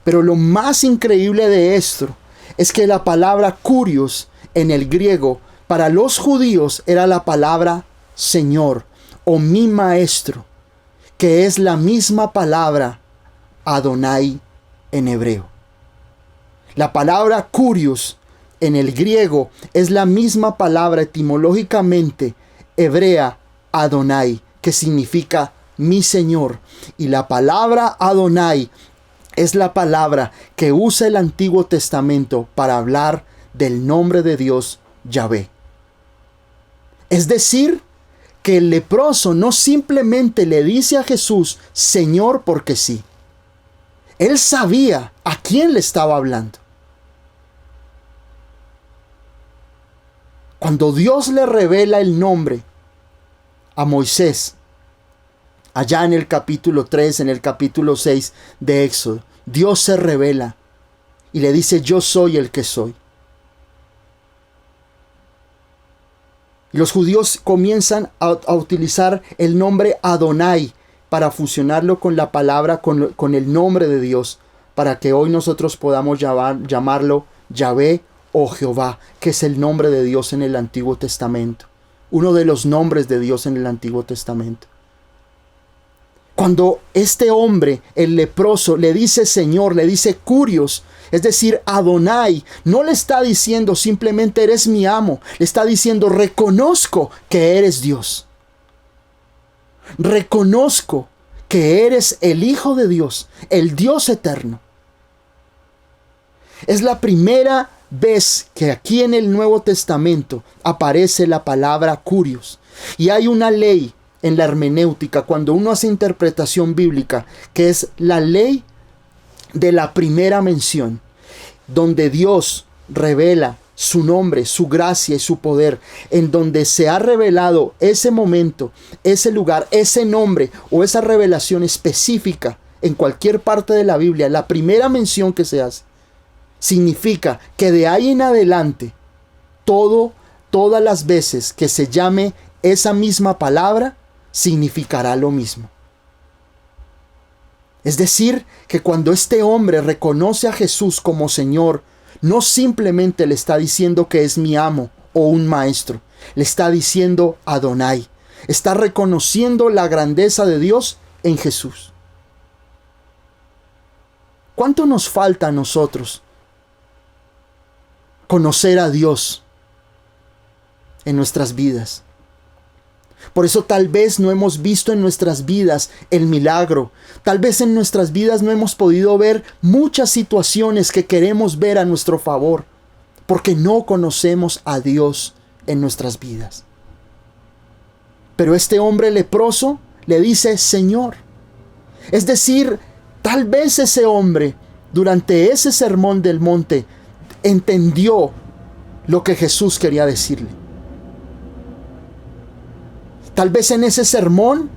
Speaker 1: Pero lo más increíble de esto es que la palabra kurios en el griego para los judíos era la palabra Señor o mi maestro, que es la misma palabra Adonai en hebreo. La palabra kurios en el griego es la misma palabra etimológicamente hebrea Adonai, que significa mi Señor. Y la palabra Adonai es la palabra que usa el Antiguo Testamento para hablar del nombre de Dios, Yahvé. Es decir, que el leproso no simplemente le dice a Jesús Señor porque sí. Él sabía a quién le estaba hablando. Cuando Dios le revela el nombre a Moisés, allá en el capítulo 3, en el capítulo 6 de Éxodo, Dios se revela y le dice: yo soy el que soy. Y los judíos comienzan a utilizar el nombre Adonai para fusionarlo con la palabra, con el nombre de Dios, para que hoy nosotros podamos llamarlo Yahvé o Jehová, que es el nombre de Dios en el Antiguo Testamento, uno de los nombres de Dios en el Antiguo Testamento. Cuando este hombre, el leproso, le dice Señor, le dice kurios, es decir, Adonai, no le está diciendo simplemente eres mi amo, le está diciendo reconozco que eres Dios. Reconozco que eres el Hijo de Dios, el Dios eterno. Es la primera vez que aquí en el Nuevo Testamento aparece la palabra kurios. Y hay una ley en la hermenéutica, cuando uno hace interpretación bíblica, que es la ley de la primera mención, donde Dios revela su nombre, su gracia y su poder, en donde se ha revelado ese momento, ese lugar, ese nombre o esa revelación específica en cualquier parte de la Biblia, la primera mención que se hace, significa que de ahí en adelante, todas las veces que se llame esa misma palabra, significará lo mismo. Es decir, que cuando este hombre reconoce a Jesús como Señor, no simplemente le está diciendo que es mi amo o un maestro, le está diciendo Adonai. Está reconociendo la grandeza de Dios en Jesús. ¿Cuánto nos falta a nosotros conocer a Dios en nuestras vidas? Por eso tal vez no hemos visto en nuestras vidas el milagro. Tal vez en nuestras vidas no hemos podido ver muchas situaciones que queremos ver a nuestro favor, porque no conocemos a Dios en nuestras vidas. Pero este hombre leproso le dice Señor. Es decir, tal vez ese hombre durante ese sermón del monte, entendió lo que Jesús quería decirle. Tal vez en ese sermón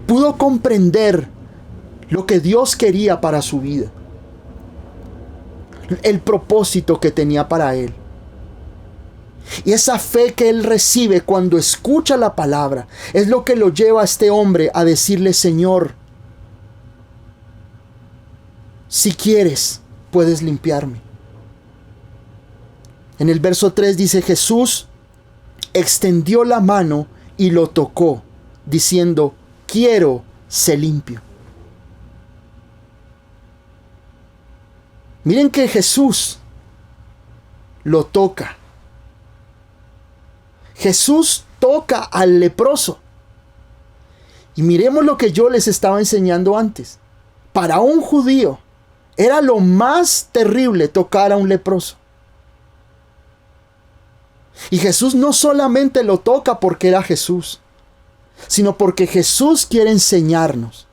Speaker 1: pudo comprender lo que Dios quería para su vida, el propósito que tenía para él. Y esa fe que él recibe cuando escucha la palabra es lo que lo lleva a este hombre a decirle: Señor, si quieres, puedes limpiarme. En el verso 3 dice: Jesús extendió la mano y lo tocó, diciendo: quiero, sé limpio. Miren que Jesús lo toca. Jesús toca al leproso. Y miremos lo que yo les estaba enseñando antes. Para un judío era lo más terrible tocar a un leproso. Y Jesús no solamente lo toca porque era Jesús, sino porque Jesús quiere enseñarnos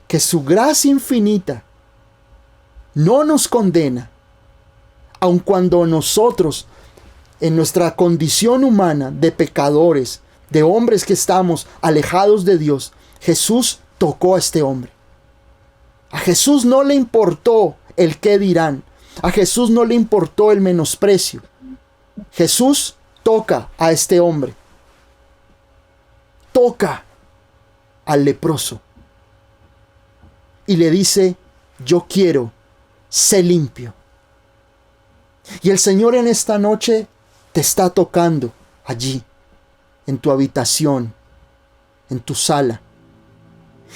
Speaker 1: que su gracia infinita no nos condena, aun cuando nosotros, en nuestra condición humana de pecadores, de hombres que estamos alejados de Dios, Jesús tocó a este hombre. A Jesús no le importó el qué dirán. A Jesús no le importó el menosprecio. Jesús toca a este hombre. Toca al leproso. Y le dice: yo quiero, sé limpio. Y el Señor en esta noche te está tocando allí, en tu habitación, en tu sala.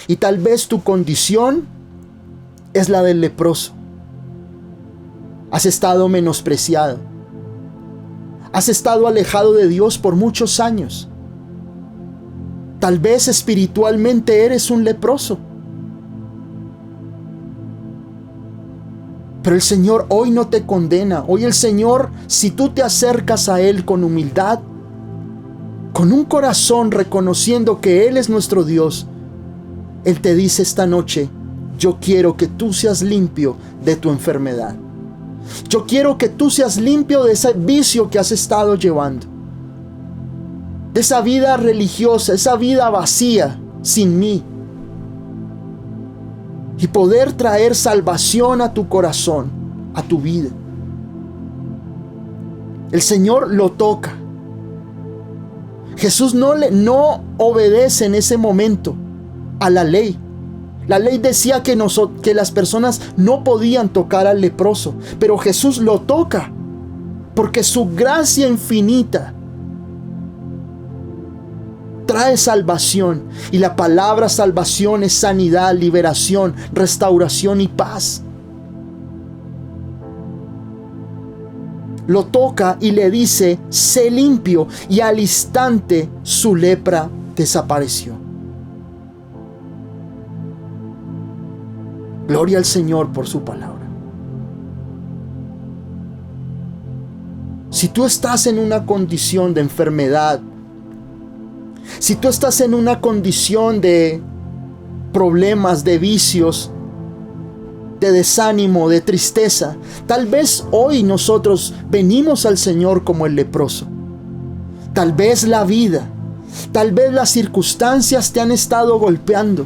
Speaker 1: Y tal vez tu condición es la del leproso. Has estado menospreciado. Has estado alejado de Dios por muchos años. Tal vez espiritualmente eres un leproso. Pero el Señor hoy no te condena. Hoy el Señor, si tú te acercas a Él con humildad, con un corazón reconociendo que Él es nuestro Dios, Él te dice esta noche: yo quiero que tú seas limpio de tu enfermedad. Yo quiero que tú seas limpio de ese vicio que has estado llevando, de esa vida religiosa, esa vida vacía sin mí, y poder traer salvación a tu corazón, a tu vida. El Señor lo toca. Jesús no obedece en ese momento a la ley. La ley decía que las personas no podían tocar al leproso, pero Jesús lo toca porque su gracia infinita trae salvación. Y la palabra salvación es sanidad, liberación, restauración y paz. Lo toca y le dice: sé limpio, y al instante su lepra desapareció. Gloria al Señor por su palabra. Si tú estás en una condición de enfermedad, si tú estás en una condición de problemas, de vicios, de desánimo, de tristeza, tal vez hoy nosotros venimos al Señor como el leproso. Tal vez la vida, tal vez las circunstancias te han estado golpeando.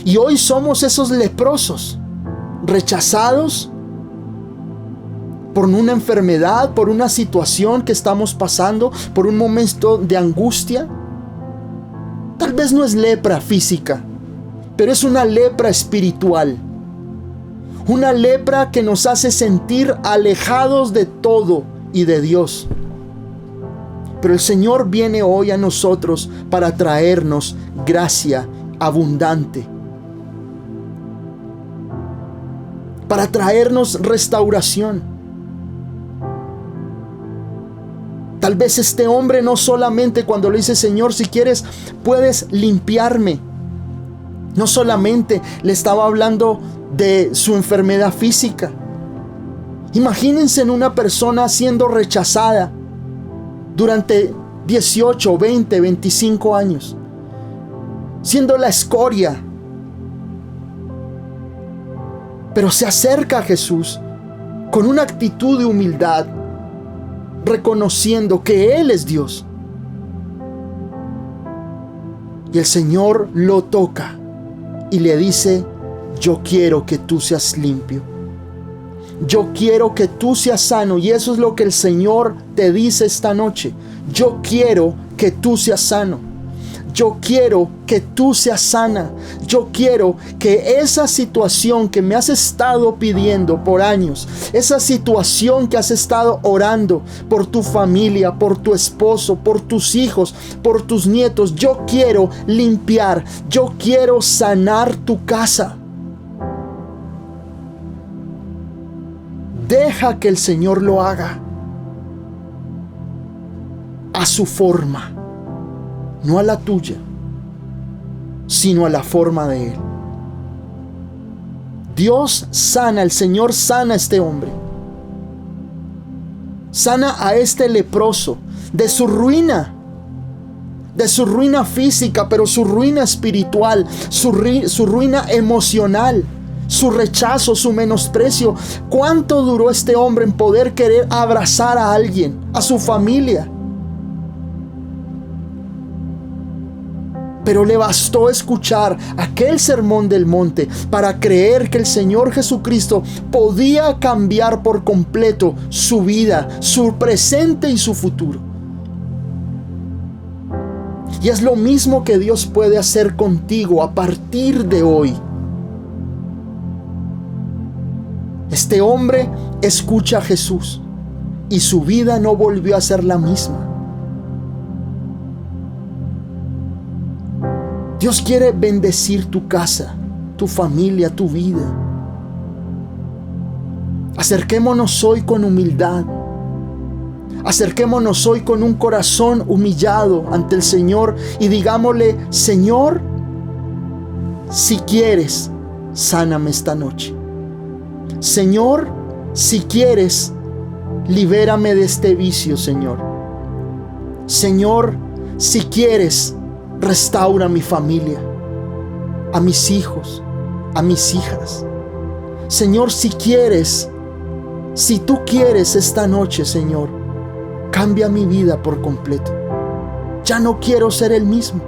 Speaker 1: Y hoy somos esos leprosos, rechazados por una enfermedad, por una situación que estamos pasando, por un momento de angustia. Tal vez no es lepra física, pero es una lepra espiritual. Una lepra que nos hace sentir alejados de todo y de Dios. Pero el Señor viene hoy a nosotros para traernos gracia abundante, para traernos restauración. Tal vez este hombre no solamente cuando le dice: Señor, si quieres, puedes limpiarme. No solamente le estaba hablando de su enfermedad física. Imagínense en una persona siendo rechazada durante 18, 20, 25 años. Siendo la escoria. pero se acerca a Jesús con una actitud de humildad, reconociendo que Él es Dios. Y el Señor lo toca y le dice: yo quiero que tú seas limpio. Yo quiero que tú seas sano. Y eso es lo que el Señor te dice esta noche. Yo quiero que tú seas sano. Yo quiero que tú seas sana. Yo quiero que esa situación que me has estado pidiendo por años, esa situación que has estado orando por tu familia, por tu esposo, por tus hijos, por tus nietos, yo quiero limpiar, yo quiero sanar tu casa. Deja que el Señor lo haga a su forma, no a la tuya, sino a la forma de Él. Dios sana, el Señor sana a este hombre. Sana a este leproso de su ruina física, pero su ruina espiritual, su ruina emocional, su rechazo, su menosprecio. ¿Cuánto duró este hombre en poder querer abrazar a alguien, a su familia? Pero le bastó escuchar aquel sermón del monte para creer que el Señor Jesucristo podía cambiar por completo su vida, su presente y su futuro. Y es lo mismo que Dios puede hacer contigo a partir de hoy. Este hombre escucha a Jesús y su vida no volvió a ser la misma. Dios quiere bendecir tu casa, tu familia, tu vida. Acerquémonos hoy con humildad. Acerquémonos hoy con un corazón humillado ante el Señor y digámosle: Señor, si quieres, sáname esta noche. Señor, si quieres, libérame de este vicio, Señor. Señor, si quieres, restaura a mi familia, a mis hijos, a mis hijas. Señor, si quieres, si tú quieres esta noche, Señor, cambia mi vida por completo. Ya no quiero ser el mismo.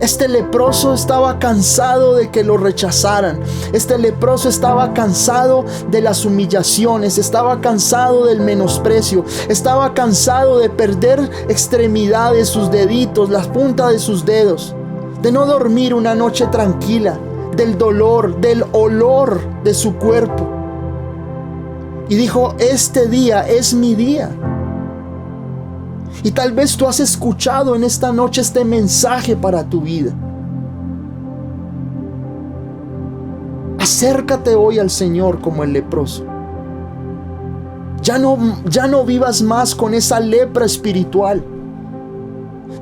Speaker 1: Este leproso estaba cansado de que lo rechazaran. Este leproso estaba cansado de las humillaciones. Estaba cansado del menosprecio. Estaba cansado de perder extremidades, sus deditos, las puntas de sus dedos. De no dormir una noche tranquila. Del dolor, del olor de su cuerpo. Y dijo: este día es mi día. Y tal vez tú has escuchado en esta noche este mensaje para tu vida. Acércate hoy al Señor como el leproso. Ya no vivas más con esa lepra espiritual.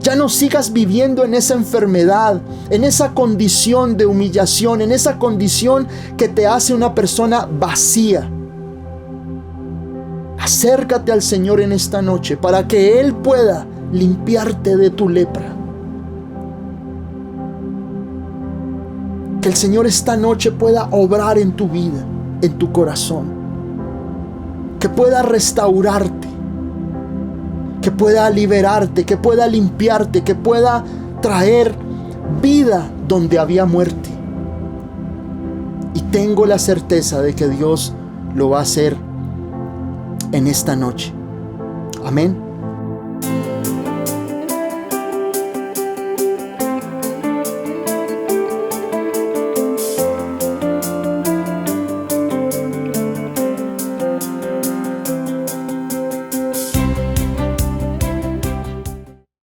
Speaker 1: Ya no sigas viviendo en esa enfermedad, en esa condición de humillación, en esa condición que te hace una persona vacía. Acércate al Señor en esta noche para que Él pueda limpiarte de tu lepra. Que el Señor esta noche pueda obrar en tu vida, en tu corazón. Que pueda restaurarte. Que pueda liberarte, que pueda limpiarte, que pueda traer vida donde había muerte. Y tengo la certeza de que Dios lo va a hacer en esta noche. Amén.